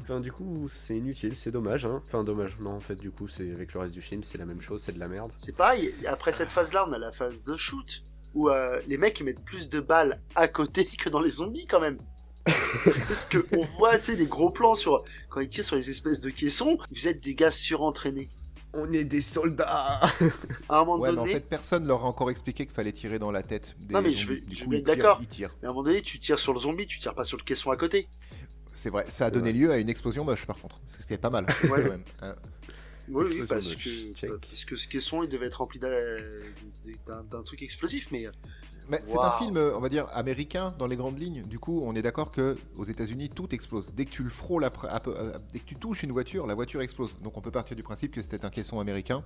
Enfin, du coup, c'est inutile, c'est dommage, hein. Enfin, dommage. Non, en fait, du coup, c'est avec le reste du film, c'est la même chose, c'est de la merde. C'est pareil. Après cette phase-là, on a la phase de shoot où les mecs ils mettent plus de balles à côté que dans les zombies quand même. Parce que on voit, tu sais, les gros plans sur quand ils tirent sur les espèces de caissons. Vous êtes des gars surentraînés. On est des soldats. À un moment donné. Mais en fait, personne leur a encore expliqué qu'il fallait tirer dans la tête. Non, mais je vais être d'accord. Mais à un moment donné, tu tires sur le zombie, tu tires pas sur le caisson à côté. C'est vrai, ça a donné lieu à une explosion moche par contre. Parce que c'était pas mal. Ouais. Quand même. Oui, parce que ce caisson il devait être rempli d'un truc explosif, mais Mais c'est un film, on va dire, américain dans les grandes lignes. Du coup, on est d'accord que aux États-Unis, tout explose. Dès que tu le frôles, dès que tu touches une voiture, la voiture explose. Donc, on peut partir du principe que c'était un caisson américain.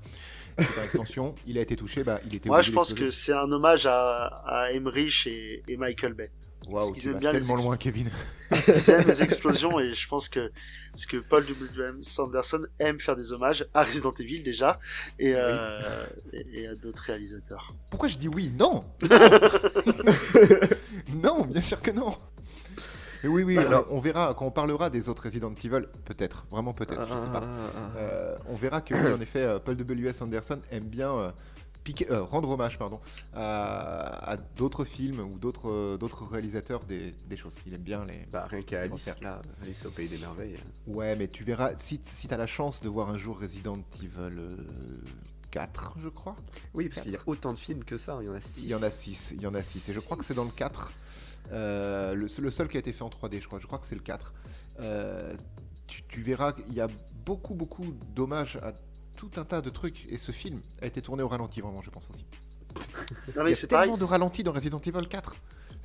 Et par extension, il a été touché, il était. Moi, je pense que c'est un hommage à Emmerich et Michael Bay. Waouh, tu vas tellement loin, Kevin. Ils aiment les explosions et je pense que Paul W.M. Sanderson aime faire des hommages à Resident Evil déjà et à d'autres réalisateurs. Pourquoi je dis oui? Non. Non, bien sûr que non. Mais oui, alors, on verra quand on parlera des autres Resident Evil, peut-être, vraiment peut-être, je sais pas. On verra que oui, en effet, Paul W.S. Anderson aime bien rendre hommage à d'autres films ou d'autres réalisateurs des choses. Il aime bien les. Rien qu'à Alice, là, Alice au Pays des Merveilles. Ouais, mais tu verras, si t'as la chance de voir un jour Resident Evil 4, je crois. Oui, parce qu'il y a autant de films que ça, il y en a 6. Il y en a 6, et je crois que c'est dans le 4. Le seul qui a été fait en 3D, je crois que c'est le 4. Tu verras qu'il y a beaucoup d'hommages à tout un tas de trucs, et ce film a été tourné au ralenti, vraiment, je pense aussi. Non, mais il y a tellement de ralenti dans Resident Evil 4,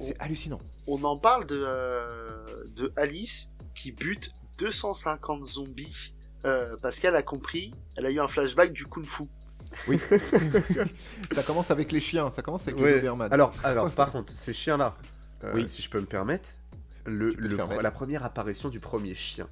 c'est hallucinant. On en parle de Alice qui bute 250 zombies parce qu'elle a compris, elle a eu un flashback du kung-fu. Oui, ça commence avec les chiens, ça commence avec les Doberman. Alors par contre, ces chiens-là, si je peux me permettre, la première apparition du premier chien,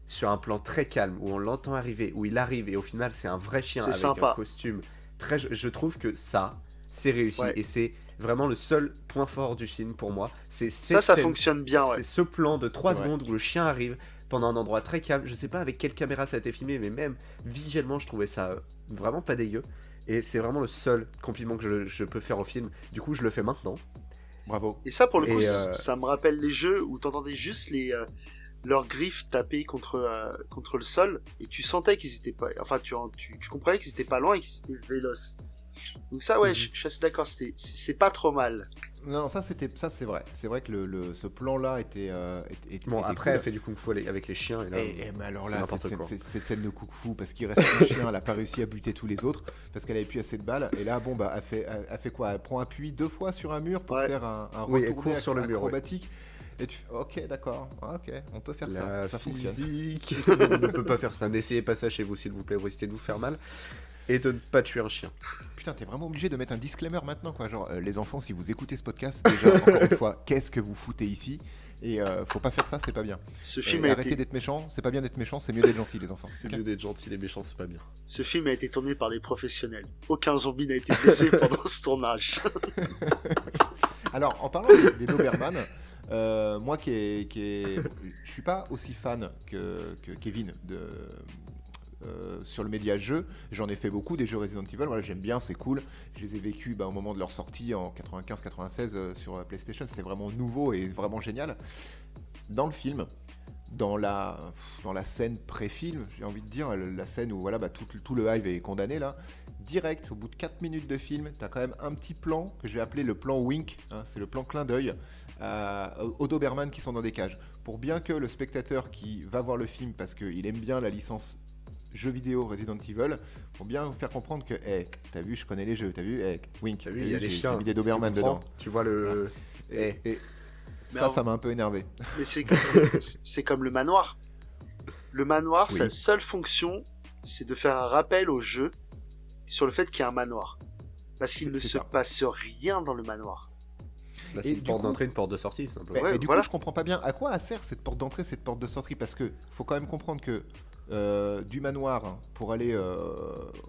sur un plan très calme, où on l'entend arriver, où il arrive, et au final c'est un vrai chien avec sympa. un costume très... Je trouve que ça, c'est réussi, et c'est vraiment le seul point fort du film pour moi. Ça fonctionne bien, C'est ce plan de 3 secondes où le chien arrive pendant un endroit très calme. Je sais pas avec quelle caméra ça a été filmé, mais même visuellement je trouvais ça vraiment pas dégueu, et c'est vraiment le seul compliment que je peux faire au film. Du coup je le fais maintenant. Bravo. Et ça pour le coup ça me rappelle les jeux où t'entendais juste leurs griffes taper contre le sol, et tu sentais qu'ils étaient pas, enfin tu comprenais qu'ils étaient pas loin et qu'ils étaient véloces. Donc ça je suis assez d'accord, c'est pas trop mal. Non, ça c'est vrai. C'est vrai que ce plan-là était bon, était après cool. elle fait du kung-fu avec les chiens, et là mais alors là, n'importe quoi. cette scène de kung-fu, parce qu'il reste un chien, elle a pas réussi à buter tous les autres parce qu'elle avait plus assez de balles, et là elle fait quoi? Elle prend appui 2 fois sur un mur pour faire un retourné sur le mur acrobatique. Et tu fais, ok, d'accord, ok, on peut faire ça fonctionne. Physique. On ne peut pas faire ça. N'essayez pas ça chez vous, s'il vous plaît. Vous risquez de vous faire mal et de ne pas tuer un chien. Putain, t'es vraiment obligé de mettre un disclaimer maintenant, quoi. Genre, les enfants, si vous écoutez ce podcast, déjà, encore une fois, qu'est-ce que vous foutez ici? Et faut pas faire ça, c'est pas bien. Ce film arrêtez d'être méchant, c'est pas bien d'être méchant, c'est mieux d'être gentil, les enfants. C'est mieux d'être gentil, les méchants, c'est pas bien. Ce film a été tourné par des professionnels. Aucun zombie n'a été blessé pendant ce tournage. Alors, en parlant des Doberman, moi je suis pas aussi fan que Kevin sur le média jeu. J'en ai fait beaucoup des jeux Resident Evil, voilà, j'aime bien, c'est cool. Je les ai vécus au moment de leur sortie en 95-96 sur PlayStation, c'était vraiment nouveau et vraiment génial. Dans le film, dans la scène pré-film, j'ai envie de dire, la scène où voilà, tout le hype est condamné là, direct, au bout de 4 minutes de film, t'as quand même un petit plan que je vais appeler le plan wink, hein, c'est le plan clin d'œil aux Doberman qui sont dans des cages, pour bien que le spectateur qui va voir le film parce qu'il aime bien la licence jeux vidéo Resident Evil, pour bien faire comprendre que, t'as vu, je connais les jeux, t'as vu, wink, t'as vu, il y a des chiens, j'ai mis des Doberman dedans. Tu vois le... Et ça m'a un peu énervé. Mais c'est comme le manoir. Le manoir, sa seule fonction, c'est de faire un rappel au jeu sur le fait qu'il y a un manoir. Parce qu'il ne se passe rien dans le manoir. Là, c'est une porte d'entrée, une porte de sortie, simplement. Mais du coup, je comprends pas bien à quoi sert cette porte d'entrée, cette porte de sortie, parce que faut quand même comprendre que du manoir pour aller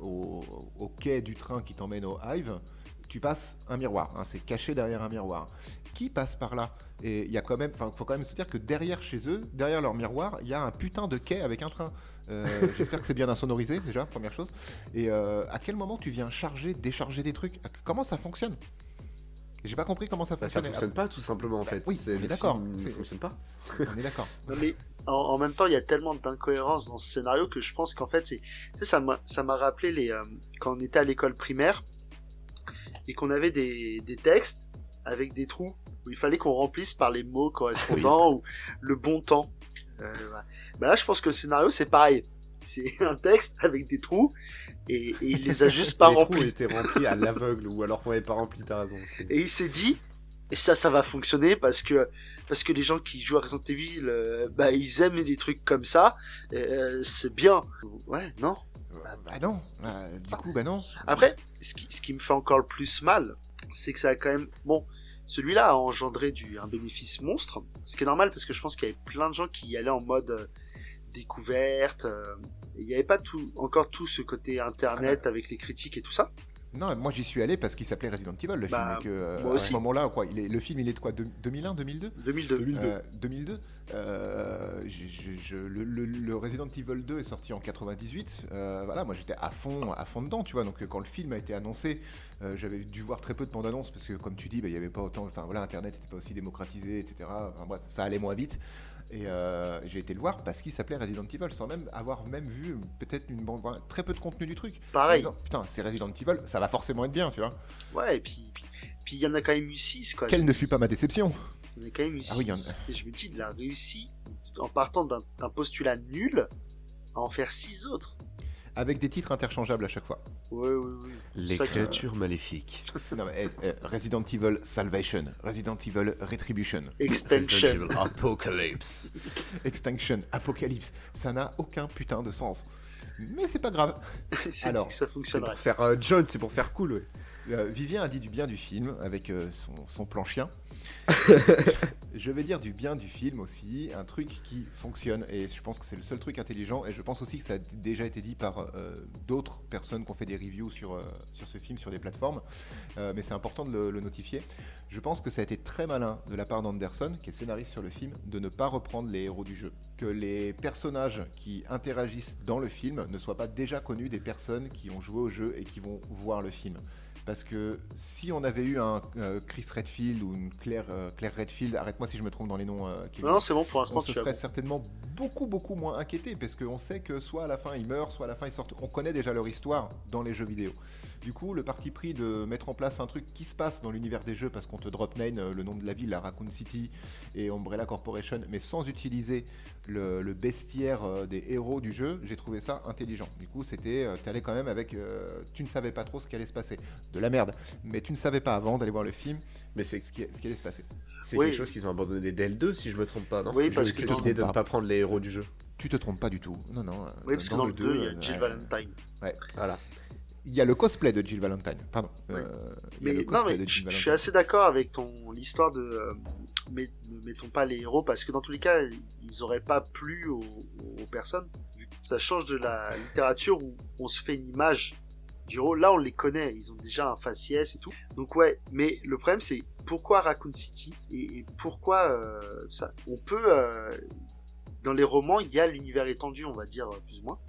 au quai du train qui t'emmène au Hive, tu passes un miroir, hein, c'est caché derrière un miroir. Qui passe par là? Et il y a quand même, faut quand même se dire que derrière chez eux, derrière leur miroir, il y a un putain de quai avec un train. J'espère que c'est bien insonorisé déjà, première chose. Et à quel moment tu viens charger, décharger des trucs? Comment ça fonctionne? J'ai pas compris comment ça fonctionne. Ça fonctionne pas tout simplement en fait. Oui, on est d'accord. Ça fonctionne pas. On est d'accord. Non mais en même temps, il y a tellement d'incohérences dans ce scénario que je pense qu'en fait, ça m'a rappelé quand on était à l'école primaire et qu'on avait des textes avec des trous où il fallait qu'on remplisse par les mots correspondants ou le bon temps. Bah là, je pense que le scénario, c'est pareil. c'est un texte avec des trous et il les a juste pas Les trous remplis. étaient remplis à l'aveugle ou alors qu'on n'avait pas rempli, t'as raison. Et il s'est dit, et ça va fonctionner parce que les gens qui jouent à Resident Evil, bah ils aiment les trucs comme ça, c'est bien. Ouais, non. Bah non, du coup, bah non. Après, ce qui me fait encore le plus mal, c'est que ça a quand même... Bon, celui-là a engendré un bénéfice monstre, ce qui est normal parce que je pense qu'il y avait plein de gens qui y allaient en mode découverte. Il n'y avait pas encore tout ce côté internet avec les critiques et tout ça. Non, moi j'y suis allé parce qu'il s'appelait Resident Evil, le film, et que moi à aussi. ce moment-là, quoi, le film il est de quoi, 2001, 2002 2002. 2002. Le Resident Evil 2 est sorti en 98. Voilà, moi j'étais à fond dedans, tu vois. Donc quand le film a été annoncé, j'avais dû voir très peu de bandes-annonces parce que, comme tu dis, il y avait pas autant. Enfin voilà, Internet n'était pas aussi démocratisé, etc. Enfin bref, ça allait moins vite. Et j'ai été le voir parce qu'il s'appelait Resident Evil, sans même avoir vu peut-être très peu de contenu du truc. Pareil. En disant, putain, c'est Resident Evil, ça va forcément être bien, tu vois. Ouais, et puis il y en a quand même eu 6, quoi. Quelle ne fut pas ma déception. Il y en a quand même eu 6. Ah oui, il y en a. Et je me dis, il a réussi, en partant d'un postulat nul, à en faire 6 autres. Avec des titres interchangeables à chaque fois. Oui. Les Ça, créatures maléfiques. Non, mais, Resident Evil Salvation, Resident Evil Retribution, Extension. Resident Evil Apocalypse. Extinction, Apocalypse, ça n'a aucun putain de sens. Mais c'est pas grave. C'est Alors, dit que ça C'est fonctionnerait. pour faire John, c'est pour faire cool, ouais. Vivien a dit du bien du film avec son plan chien. Je vais dire du bien du film aussi, un truc qui fonctionne, et je pense que c'est le seul truc intelligent, et je pense aussi que ça a déjà été dit par d'autres personnes qui ont fait des reviews sur ce film sur des plateformes, mais c'est important de le notifier. Je pense que ça a été très malin de la part d'Anderson, qui est scénariste sur le film, de ne pas reprendre les héros du jeu. Que les personnages qui interagissent dans le film ne soient pas déjà connus des personnes qui ont joué au jeu et qui vont voir le film. Parce que si on avait eu un Chris Redfield ou une Claire Redfield, arrête-moi si je me trompe dans les noms, Kevin, Non, c'est bon, pour l'instant, on se tu as serait bon. certainement beaucoup moins inquiété, parce qu'on sait que soit à la fin ils meurent, soit à la fin ils sortent. On connaît déjà leur histoire dans les jeux vidéo. Du coup, le parti pris de mettre en place un truc qui se passe dans l'univers des jeux, parce qu'on te drop name le nom de la ville, la Raccoon City et Umbrella Corporation, mais sans utiliser le bestiaire des héros du jeu, j'ai trouvé ça intelligent. Du coup, t'allais quand même avec, tu ne savais pas trop ce qui allait se passer. De la merde, mais tu ne savais pas avant d'aller voir le film Mais c'est ce qui allait se passer. quelque chose qu'ils ont abandonné dès le 2, si je me trompe pas, non? Oui, parce que J'ai dans- l'idée de ne pas prendre les héros du jeu. Tu te trompes pas du tout. Non. Oui, parce que dans le 2, il y a Jill Valentine. Voilà. Il y a le cosplay de Jill Valentine. Pardon. Oui. Il y a Mais le non, cosplay mais de Jill je suis Valentine. assez d'accord avec l'histoire de. Mais ne mettons pas les héros parce que dans tous les cas, ils auraient pas plu aux personnes. Ça change de la littérature où on se fait une image du héros. Là, on les connaît, ils ont déjà un faciès et tout. Donc ouais, mais le problème c'est pourquoi Raccoon City et pourquoi ça. On peut dans les romans, il y a l'univers étendu, on va dire plus ou moins.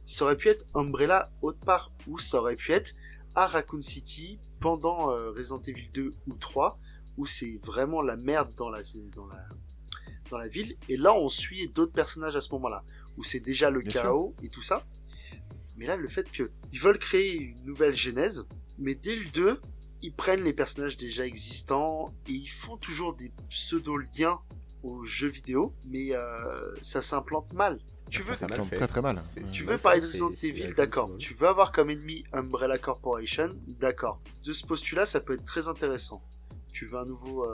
Ça aurait pu être Umbrella autre part, ou ça aurait pu être à Raccoon City pendant Resident Evil 2 ou 3, où c'est vraiment la merde dans la ville. Et là, on suit d'autres personnages à ce moment-là, où c'est déjà le Bien chaos et tout ça. Mais là, le fait qu'ils veulent créer une nouvelle genèse, mais dès le 2, ils prennent les personnages déjà existants et ils font toujours des pseudo-liens aux jeux vidéo, mais ça s'implante mal. Tu veux, Ça mal plante fait. très mal. tu mal veux parler de fait, Resident c'est Evil, Resident d'accord. Evil. Tu veux avoir comme ennemi Umbrella Corporation, d'accord. De ce postulat, ça peut être très intéressant. Tu veux un nouveau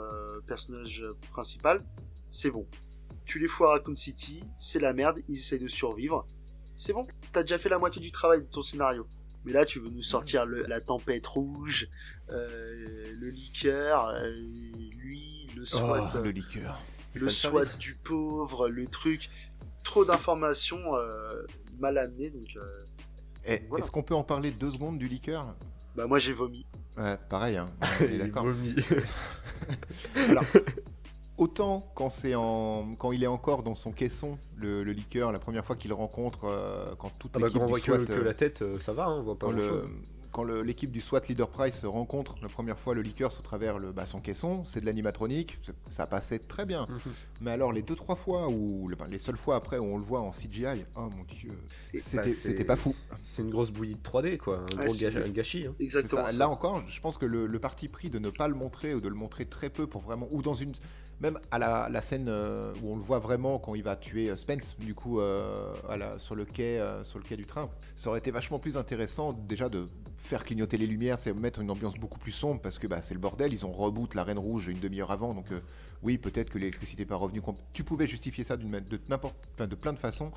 personnage principal, c'est bon. Tu les fous à Raccoon City, c'est la merde, ils essayent de survivre. C'est bon, t'as déjà fait la moitié du travail de ton scénario. Mais là, tu veux nous sortir la tempête rouge, le liqueur, lui, le SWAT, le liqueur. le SWAT du pauvre, le truc. Trop d'informations mal amenées, donc voilà. Est-ce qu'on peut en parler 2 secondes du liqueur? bah moi j'ai vomi. Ouais, pareil, hein. On est Il d'accord. vomit. Alors, autant quand il est encore dans son caisson, le liqueur, la première fois qu'il le rencontre, quand toute Ah bah, l'équipe quand on du voit SWAT, que la tête, ça va, hein, on voit pas quand grand-chose. l'équipe du SWAT Leader Price rencontre la première fois le liqueur au travers son caisson, c'est de l'animatronique, ça passait très bien. Mhm. Mais alors les 2-3 fois, les seules fois après où on le voit en CGI, oh mon dieu, c'était pas fou. C'est une grosse bouillie de 3D, quoi. Un Ouais, gros c'est- un gâchis. Hein. C'est Exactement. ça. ça. Là encore, je pense que le parti pris de ne pas le montrer ou de le montrer très peu pour vraiment, ou dans une, Même à la scène où on le voit vraiment quand il va tuer Spence, du coup, sur le quai du train, ça aurait été vachement plus intéressant déjà de faire clignoter les lumières, c'est mettre une ambiance beaucoup plus sombre parce que bah, c'est le bordel. Ils ont reboot la Reine Rouge une demi-heure avant, donc oui, peut-être que l'électricité n'est pas revenue. Tu pouvais justifier ça de plein de façons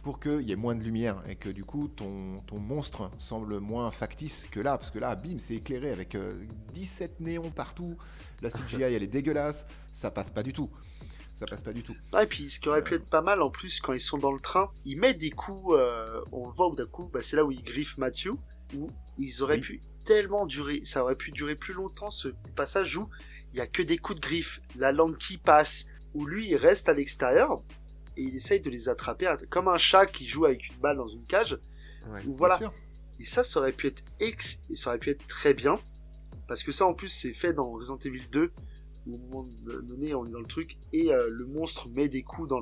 pour qu'il y ait moins de lumière et que du coup ton monstre semble moins factice que là, parce que là, bim, c'est éclairé avec 17 néons partout. La CGI, elle est dégueulasse, ça passe pas du tout. Ça passe pas du tout. Ah, et puis ce qui aurait pu être pas mal en plus quand ils sont dans le train, ils mettent des coups, on le voit où d'un coup, bah, c'est là où ils griffent Matthew, où ils auraient pu tellement durer, ça aurait pu durer plus longtemps ce passage où il y a que des coups de griffe, la langue qui passe, où lui il reste à l'extérieur et il essaye de les attraper comme un chat qui joue avec une balle dans une cage. Ouais, où, voilà. sûr. Et ça aurait pu être et ça aurait pu être très bien parce que ça en plus c'est fait dans Resident Evil 2 où au moment donné on est dans le truc et le monstre met des coups dans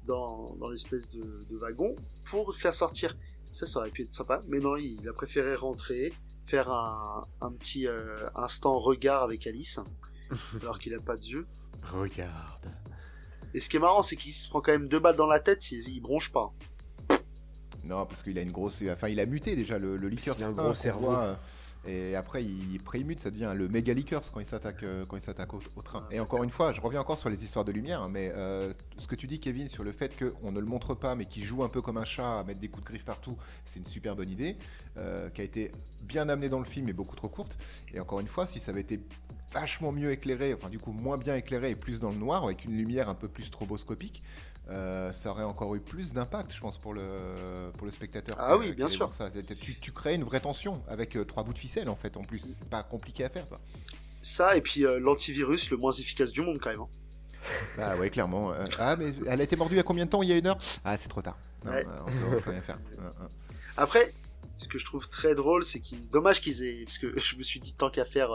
dans l'espèce de wagon pour le faire sortir. Ça aurait pu être sympa, mais non, il a préféré rentrer, faire un petit instant regard avec Alice, alors qu'il a pas de yeux. Regarde. Et ce qui est marrant, c'est qu'il se prend quand même 2 balles dans la tête, il bronche pas. Non, parce qu'il a une grosse. Enfin, il a muté déjà le liqueur. Il a un gros cerveau. Et après, il prémute, ça devient le méga liqueurs quand il s'attaque au train. Et encore une fois, je reviens encore sur les histoires de lumière, hein, mais ce que tu dis, Kevin, sur le fait qu'on ne le montre pas, mais qu'il joue un peu comme un chat à mettre des coups de griffe partout, c'est une super bonne idée, qui a été bien amenée dans le film et beaucoup trop courte. Et encore une fois, si ça avait été vachement mieux éclairé, enfin du coup moins bien éclairé et plus dans le noir, avec une lumière un peu plus stroboscopique, ça aurait encore eu plus d'impact, je pense, pour le spectateur. Ah oui, bien sûr. Ça. Tu crées une vraie tension avec 3 bouts de ficelle, en fait, en plus. C'est pas compliqué à faire, quoi. Ça, et puis l'antivirus le moins efficace du monde, quand même. Hein. Ah ouais, clairement. Ah, mais elle a été mordue il y a combien de temps? Il y a 1 heure? Ah, c'est trop tard. Non, Ouais. on peut rien faire. Après, ce que je trouve très drôle, c'est dommage qu'ils aient... Parce que je me suis dit, tant qu'à faire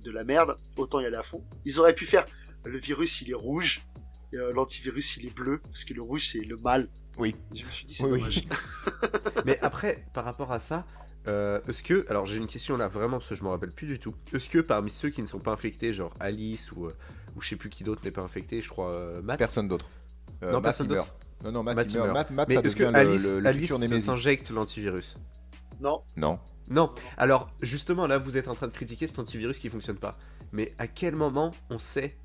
de la merde, autant y aller à fond. Ils auraient pu faire, le virus, il est rouge, et, l'antivirus, il est bleu, parce que le rouge, c'est le mal. Oui. Je me suis dit, c'est Oui, dommage. Mais après, par rapport à ça, est-ce que... Alors j'ai une question là, vraiment, parce que je me rappelle plus du tout. Est-ce que parmi ceux qui ne sont pas infectés, genre Alice ou je sais plus qui d'autre n'est pas infecté, je crois Matt. Personne d'autre. Non, Matt, personne il d'autre. meurt. Non, Matt, Matt, il meurt. Matt, Mais ça est-ce que devient Alice, le Alice futur Némésis. s'injecte l'antivirus? Non. Non. Non. Alors justement, là, vous êtes en train de critiquer cet antivirus qui fonctionne pas. Mais à quel moment on sait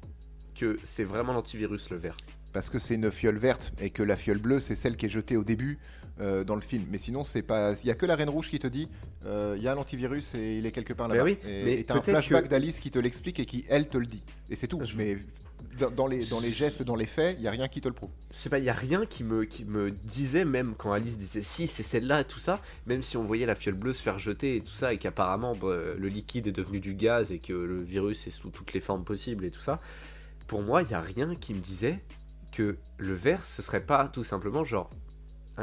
que c'est vraiment l'antivirus, le vert? Parce que c'est une fiole verte et que la fiole bleue, c'est celle qui est jetée au début dans le film. Mais sinon, c'est pas. Il y a que la Reine Rouge qui te dit, il y a l'antivirus et il est quelque part là-bas. Oui, et t'as un flashback d'Alice qui te l'explique et qui elle te le dit. Et c'est tout. Mais dans les gestes, dans les faits, il y a rien qui te le prouve. Je sais pas, il y a rien qui me disait, même quand Alice disait si c'est celle-là, tout ça, même si on voyait la fiole bleue se faire jeter et tout ça, et qu'apparemment le liquide est devenu du gaz et que le virus est sous toutes les formes possibles et tout ça, pour moi, il y a rien qui me disait que le vert, ce serait pas tout simplement genre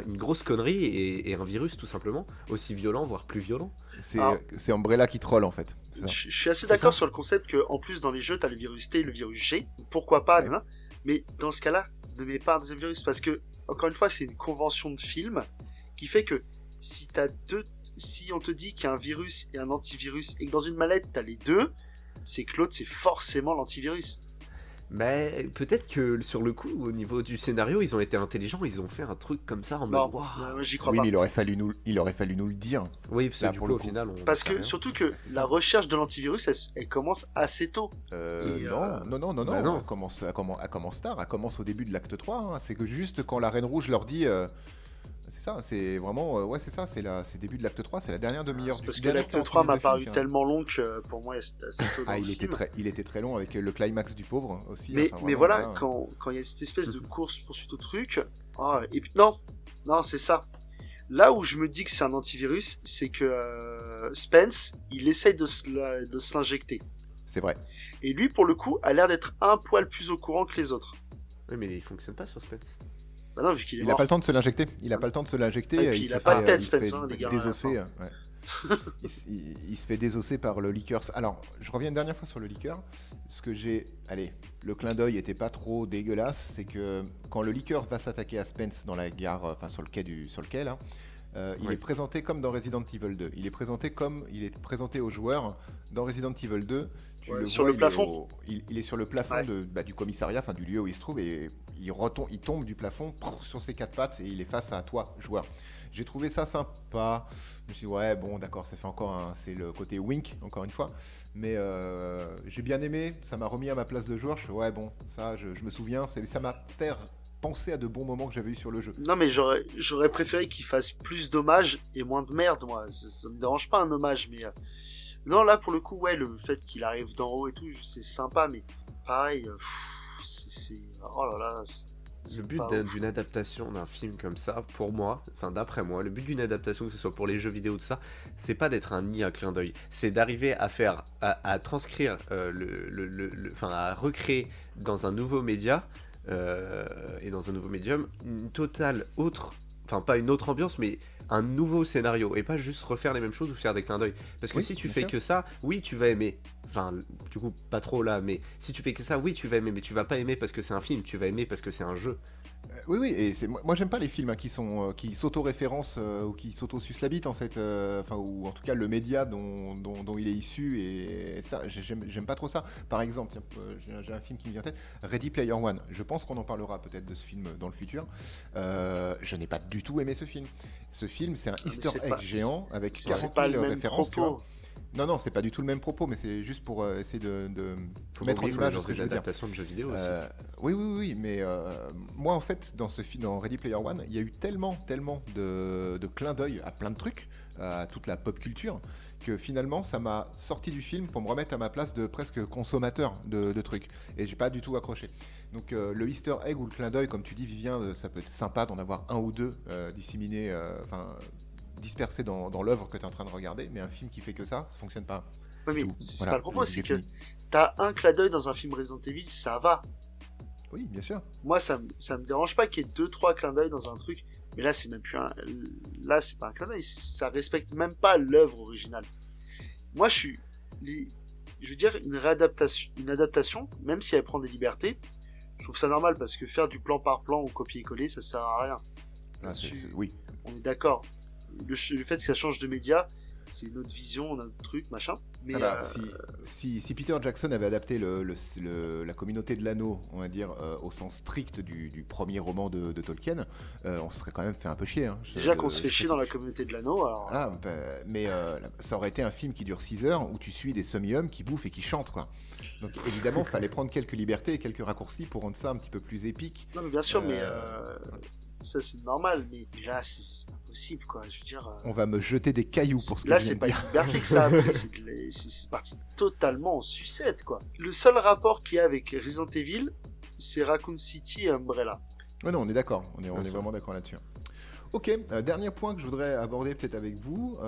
une grosse connerie et un virus tout simplement aussi violent, voire plus violent. C'est Umbrella qui troll en fait. Je suis assez d'accord sur le concept que en plus dans les jeux t'as le virus T et le virus G. Pourquoi pas, Ouais. mais dans ce cas-là, ne mets pas un deuxième virus parce que encore une fois c'est une convention de film qui fait que si on te dit qu'il y a un virus et un antivirus et que dans une mallette t'as les deux, c'est que l'autre c'est forcément l'antivirus. Mais peut-être que sur le coup, au niveau du scénario, ils ont été intelligents, ils ont fait un truc comme ça en Non, mode waouh. j'y crois Oui, pas. mais il aurait fallu nous le dire. Oui, parce que Là, du pour coup, le au coup. final, Parce que surtout que la recherche de l'antivirus elle commence assez tôt. Non. Bah non. Elle commence tard. Elle commence au début de l'acte 3. Hein. C'est que juste quand la Reine Rouge leur dit. C'est ça, c'est vraiment. Ouais, c'est ça, c'est le début de l'acte 3, c'est la dernière demi-heure C'est du parce que dernier l'acte quart 3 du m'a film, paru finalement. tellement long que pour moi c'était assez tôt dans Ah, le film. il était très long avec le climax du pauvre aussi. Mais, enfin, mais vraiment, voilà, là, quand il y a cette espèce de course-poursuite au truc, et puis non, c'est ça. Là où je me dis que c'est un antivirus, c'est que Spence, il essaye de se l'injecter. C'est vrai. Et lui, pour le coup, a l'air d'être un poil plus au courant que les autres. Oui, mais il fonctionne pas sur Spence. Bah non, vu qu'il est Il a mort. pas le temps de se l'injecter. Il a pas le temps de se l'injecter. Et puis, il se a pas fait- de tête, il se fait Spence, hein, les gars, désosser. Ouais. Il se fait désosser par le liqueur. Alors, je reviens une dernière fois sur le liqueur. Ce que j'ai. Allez, le clin d'œil était pas trop dégueulasse. C'est que quand le liqueur va s'attaquer à Spence dans la gare, enfin sur le quai là, Il est présenté comme dans Resident Evil 2. Il est présenté aux joueurs dans Resident Evil 2. Tu Ouais, le sur vois, le plafond. il est sur le plafond Ouais. du commissariat, enfin du lieu où il se trouve, et il tombe du plafond sur ses quatre pattes et il est face à toi, joueur. J'ai trouvé ça sympa. Je me suis dit, ouais, bon, d'accord, ça fait c'est le côté wink, encore une fois. Mais j'ai bien aimé, ça m'a remis à ma place de joueur. Je fais, ouais, bon, ça, je me souviens, ça m'a fait penser à de bons moments que j'avais eu sur le jeu. Non, mais j'aurais préféré qu'il fasse plus d'hommages et moins de merde, moi. Ça me dérange pas un hommage, mais. Non, là, pour le coup, ouais, le fait qu'il arrive d'en haut et tout, c'est sympa, mais pareil, oh là là. Le but d'une adaptation d'un film comme ça, pour moi, enfin d'après moi, le but d'une adaptation, que ce soit pour les jeux vidéo ou tout ça, c'est pas d'être un nid à clin d'œil, c'est d'arriver à transcrire, enfin à recréer dans un nouveau média et dans un nouveau médium une totale autre, enfin pas une autre ambiance, mais un nouveau scénario et pas juste refaire les mêmes choses ou faire des clins d'œil. Parce que Oui, si tu bien fais sûr. que ça, oui, tu vas aimer. Enfin, du coup, pas trop là, mais si tu fais que ça, oui, tu vas aimer, mais tu vas pas aimer parce que c'est un film, tu vas aimer parce que c'est un jeu. Oui, oui, et moi j'aime pas les films qui s'auto-référencent ou qui s'auto-sucent la bite en fait, enfin ou en tout cas le média dont il est issu et ça, j'aime pas trop ça. Par exemple, tiens, j'ai un film qui me vient en tête, Ready Player One. Je pense qu'on en parlera peut-être de ce film dans le futur. Je n'ai pas du tout aimé ce film. Ce film, c'est un mais Easter c'est egg pas- géant avec c'est 40 pas 000 le même références, tu vois. propos. Non, non, c'est pas du tout le même propos, mais c'est juste pour essayer de Faut mettre en oublier qu'on est image dans ce que une je veux dire. adaptation de jeux vidéo aussi. Oui, oui, oui, mais moi en fait, dans ce film, dans Ready Player One, il y a eu tellement de clins d'œil à plein de trucs, à toute la pop culture, que finalement ça m'a sorti du film pour me remettre à ma place de presque consommateur de trucs. Et j'ai pas du tout accroché. Donc le Easter egg ou le clin d'œil, comme tu dis, Vivien, ça peut être sympa d'en avoir un ou deux disséminés, enfin dispersés dans l'œuvre que tu es en train de regarder, mais un film qui fait que ça fonctionne pas. Ouais, C'est mais tout. c'est Voilà, pas le propos, j'ai c'est que fini. t'as un clin d'œil dans un film Resident Evil, ça va. Oui, bien sûr. Moi, ça me dérange pas qu'il y ait deux, trois clins d'œil dans un truc, mais là, c'est même plus un. Là, c'est pas un clin d'œil, ça respecte même pas l'œuvre originale. Moi, je veux dire, une adaptation, même si elle prend des libertés, je trouve ça normal parce que faire du plan par plan ou copier-coller, ça sert à rien. Là, Là-dessus, oui. on est d'accord. Le fait que ça change de média, c'est notre vision, notre truc, machin. Mais Ah bah, si Peter Jackson avait adapté la communauté de l'anneau, on va dire, au sens strict du premier roman de Tolkien, on se serait quand même fait un peu chier. Hein. déjà qu'on se fait Je chier dans la critique. communauté de l'anneau, alors. Voilà, bah, mais ça aurait été un film qui dure 6 heures où tu suis des semi-hommes qui bouffent et qui chantent, quoi. Donc évidemment, il fallait prendre quelques libertés et quelques raccourcis pour rendre ça un petit peu plus épique. Non, mais bien sûr, mais Euh, ça c'est normal. Mais là, c'est pas possible, quoi. Je veux dire. On va me jeter des cailloux pour ce que Là, je viens c'est de pas une dire. liberté que ça a pris, c'est parti totalement en sucette, quoi. Le seul rapport qu'il y a avec Resident Evil, c'est Raccoon City et Umbrella. Ouais, non, on est d'accord, on est Bien sûr. vraiment d'accord là-dessus. Ok, dernier point que je voudrais aborder peut-être avec vous,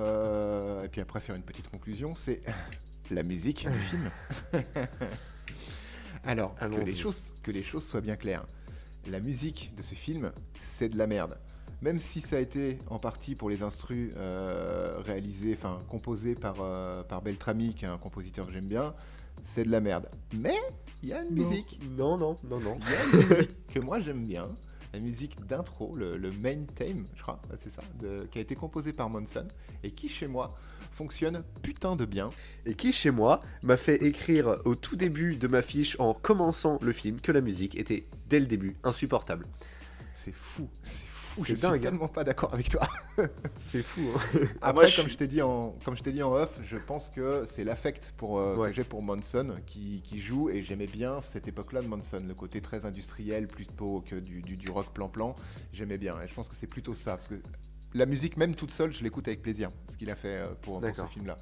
et puis après faire une petite conclusion, c'est la musique du film. Alors, Allons-y. que les choses soient bien claires. La musique de ce film, c'est de la merde. Même si ça a été en partie pour les instrus réalisés, enfin composés par Beltrami, qui est un compositeur que j'aime bien, c'est de la merde. Mais il y a une musique. Non, non, non, non. Il y a une musique que moi j'aime bien, la musique d'intro, le main theme, je crois, c'est ça, qui a été composé par Monson et qui chez moi fonctionne putain de bien. Et qui, chez moi, m'a fait écrire au tout début de ma fiche en commençant le film que la musique était, dès le début, insupportable. C'est fou. C'est Je suis dingue, hein. tellement pas d'accord avec toi. C'est fou, hein. Après, moi, comme je t'ai dit en off, je pense que c'est l'affect Ouais. que j'ai pour Monson qui joue et j'aimais bien cette époque-là de Monson, le côté très industriel plutôt que du rock plan-plan. J'aimais bien et je pense que c'est plutôt ça parce que la musique, même toute seule, je l'écoute avec plaisir, ce qu'il a fait pour ce D'accord. film-là.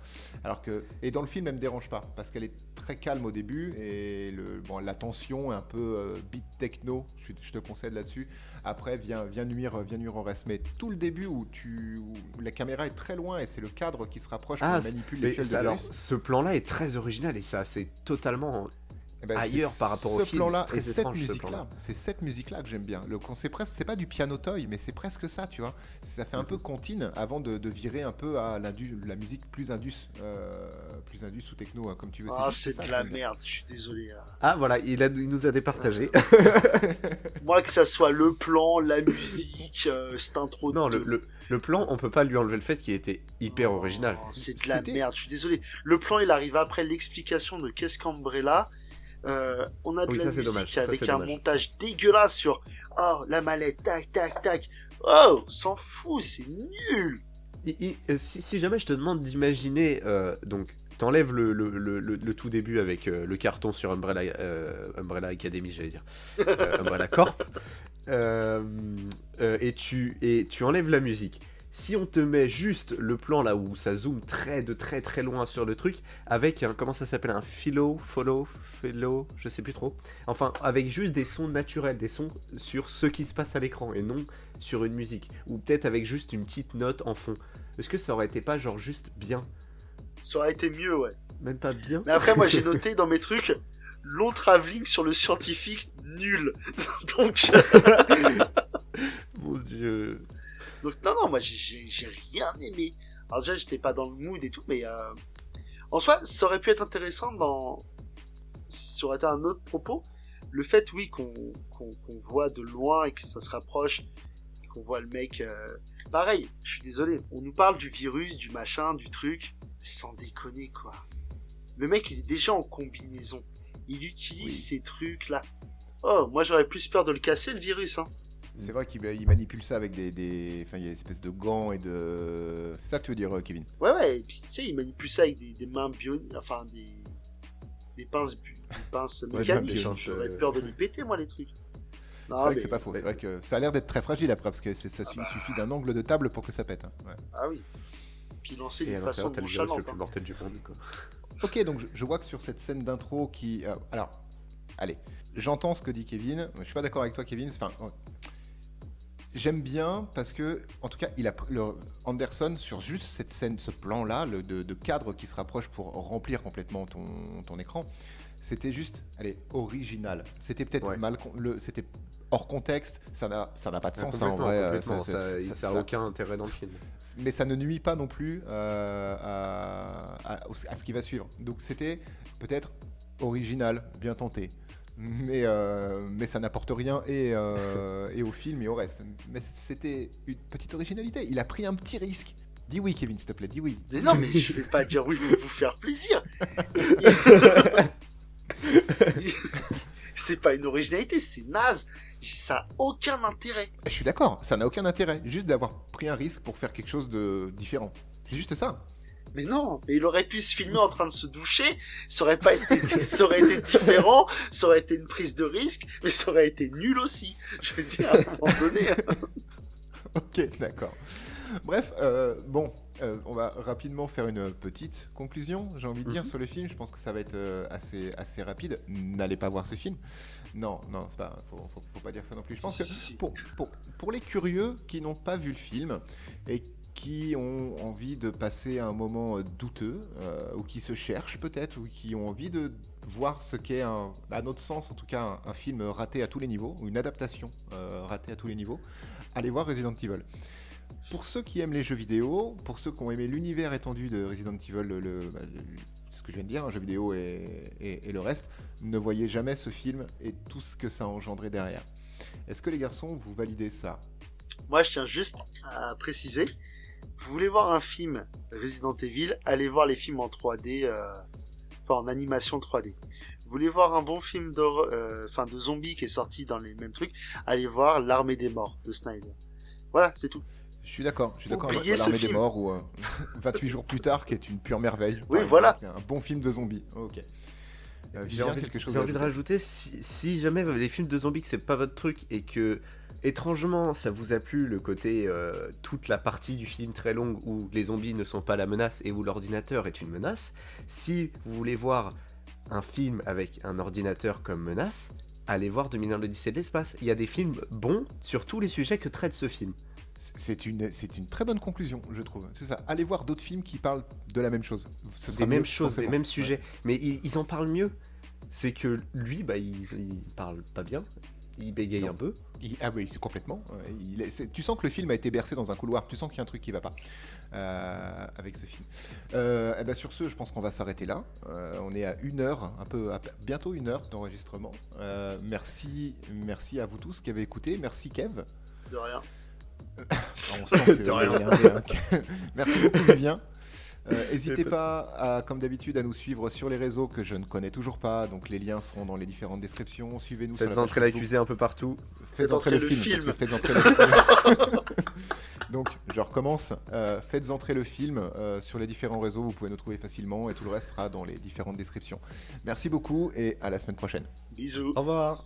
Et dans le film, elle me dérange pas parce qu'elle est très calme au début et la tension est un peu beat techno. Je te concède là-dessus. Après, vient nuire au reste. Mais tout le début où la caméra est très loin et c'est le cadre qui se rapproche quand Ah, on manipule les fioles de alors, virus. ce plan-là est très original et ça, c'est totalement Eh ben, ailleurs c'est par rapport au ce film. plan-là C'est et très cette étrange, ce plan-là. musique-là, c'est cette musique-là que j'aime bien. C'est presque, c'est pas du piano toy, mais c'est presque ça, tu vois. Ça fait un peu comptine avant de virer un peu à la musique plus indus ou techno, comme tu veux. Ah, juste c'est ça de que la j'aime bien. merde, je suis désolé. Ah voilà, il nous a départagé. Moi, que ça soit le plan, la musique, cette intro Non, de... le plan, on peut pas lui enlever le fait qu'il était hyper Oh, original. c'est de la C'était- merde, je suis désolé. Le plan, il arrive après l'explication de qu'est-ce qu'Umbrella. On a de Oui, la ça, c'est musique dommage. Ça, avec c'est un dommage. montage dégueulasse sur oh la mallette, tac tac tac. Oh, s'en fout, c'est nul. Si jamais je te demande d'imaginer, donc t'enlèves le tout début avec le carton sur Umbrella Academy, j'allais dire, Umbrella Corp, et tu enlèves la musique. Si on te met juste le plan là où ça zoome de très très loin sur le truc, avec un, comment ça s'appelle, un follow, je sais plus trop. Enfin, avec juste des sons naturels, des sons sur ce qui se passe à l'écran et non sur une musique. Ou peut-être avec juste une petite note en fond. Est-ce que ça aurait été pas genre juste bien? Ça aurait été mieux, ouais. Même pas bien? Mais après, moi, j'ai noté dans mes trucs long travelling sur le scientifique nul. Donc, Mon dieu. donc non, moi, j'ai rien aimé. Alors déjà, j'étais pas dans le mood et tout, mais en soi, ça aurait pu être intéressant dans. Ça aurait été un autre propos. Le fait, oui, qu'on voit de loin et que ça se rapproche, et qu'on voit le mec. Pareil, je suis désolé, on nous parle du virus, du machin, du truc, sans déconner, quoi. Le mec, il est déjà en combinaison. Il utilise ces trucs-là. Oh, moi, j'aurais plus peur de le casser, le virus, hein. C'est vrai qu'il manipule ça avec enfin, il y a une espèce de gants et de. C'est ça que tu veux dire, Kevin? Ouais, et puis tu sais, il manipule ça avec des mains bioniques, enfin des pinces, des pinces Ouais, mécaniques. des pinces, J'aurais peur de les péter, moi, les trucs. C'est Non, vrai mais... que c'est pas faux. C'est vrai que ça a l'air d'être très fragile après, parce que il suffit d'un angle de table pour que ça pète, hein. Ouais. Ah oui. Puis lancer Et à d'une façon l'intérieur, t'as le virus le nonchalante. plus mortel du monde, quoi. Ok, donc je vois que sur cette scène d'intro qui. Alors, allez, j'entends ce que dit Kevin. Je suis pas d'accord avec toi, Kevin. Enfin, j'aime bien parce que, en tout cas, Anderson, sur juste cette scène, ce plan-là, de cadre qui se rapproche pour remplir complètement ton écran, c'était juste, allez, original. C'était peut-être Ouais. c'était hors contexte, ça n'a pas de Ah, sens, hein, en vrai. complètement. Ça a aucun intérêt dans le film. Mais ça ne nuit pas non plus à ce qui va suivre. Donc c'était peut-être original, bien tenté. Mais ça n'apporte rien et au film et au reste. Mais c'était une petite originalité. Il a pris un petit risque. Dis oui, Kevin, s'il te plaît, dis oui. Mais non, mais je vais pas dire oui pour vous faire plaisir. C'est pas une originalité, c'est naze. Ça a aucun intérêt. Je suis d'accord, ça n'a aucun intérêt. Juste d'avoir pris un risque pour faire quelque chose de différent. C'est juste ça. Mais non, mais il aurait pu se filmer en train de se doucher, ça aurait pas été, ça aurait été différent, ça aurait été une prise de risque, mais ça aurait été nul aussi. Je veux dire, à un moment donné. Ok, d'accord. Bref, on va rapidement faire une petite conclusion, j'ai envie de dire, sur le film. Je pense que ça va être assez rapide. N'allez pas voir ce film. Non, c'est pas, faut pas dire ça non plus. Je pense Si. que pour les curieux qui n'ont pas vu le film et qui ont envie de passer un moment douteux, ou qui se cherchent peut-être, ou qui ont envie de voir ce qu'est, à notre sens en tout cas, un film raté à tous les niveaux, ou une adaptation ratée à tous les niveaux, allez voir Resident Evil. Pour ceux qui aiment les jeux vidéo, pour ceux qui ont aimé l'univers étendu de Resident Evil, ce que je viens de dire, un jeu vidéo et le reste, ne voyez jamais ce film et tout ce que ça a engendré derrière. Est-ce que les garçons, vous validez ça? Moi, je tiens juste à préciser, vous voulez voir un film Resident Evil, allez voir les films en 3D, en animation 3D. Vous voulez voir un bon film de zombies qui est sorti dans les mêmes trucs, allez voir L'Armée des Morts de Snyder. Voilà, c'est tout. Je suis d'accord Oubliez avec ce L'Armée des film. Morts ou 28 jours plus tard, qui est une pure merveille. Oui, par voilà. exemple. Un bon film de zombies. Ok. J'ai envie de rajouter, si jamais les films de zombies que c'est pas votre truc et que étrangement ça vous a plu le côté toute la partie du film très longue où les zombies ne sont pas la menace et où l'ordinateur est une menace, si vous voulez voir un film avec un ordinateur comme menace, allez voir 2001 l'Odyssée de l'espace. Il y a des films bons sur tous les sujets que traite ce film. C'est une très bonne conclusion, je trouve. C'est ça. Allez voir d'autres films qui parlent de la même chose. Ce sera Des mêmes mieux, choses, des forcément. mêmes sujets, mais ils en parlent mieux. c'est que lui, bah, il parle pas bien, il bégaye Non. un peu. Ah oui, c'est complètement. Tu sens que le film a été bercé dans un couloir. Tu sens qu'il y a un truc qui va pas avec ce film. Eh ben sur ce, je pense qu'on va s'arrêter là. On est à 1 heure, bientôt 1 heure d'enregistrement. Merci à vous tous qui avez écouté. Merci Kev. De rien. On sent que De rien. Merci beaucoup Vivien. N'hésitez pas, comme d'habitude, à nous suivre sur les réseaux que je ne connais toujours pas. Donc les liens seront dans les différentes descriptions. Suivez-nous sur Faites la page entrer Facebook. l'accusé un peu partout. Faites entrer le film. film. Parce que faites entrer le film. Donc, je recommence. Faites entrer le film sur les différents réseaux. Vous pouvez nous trouver facilement et tout le reste sera dans les différentes descriptions. Merci beaucoup et à la semaine prochaine. Bisous. Au revoir.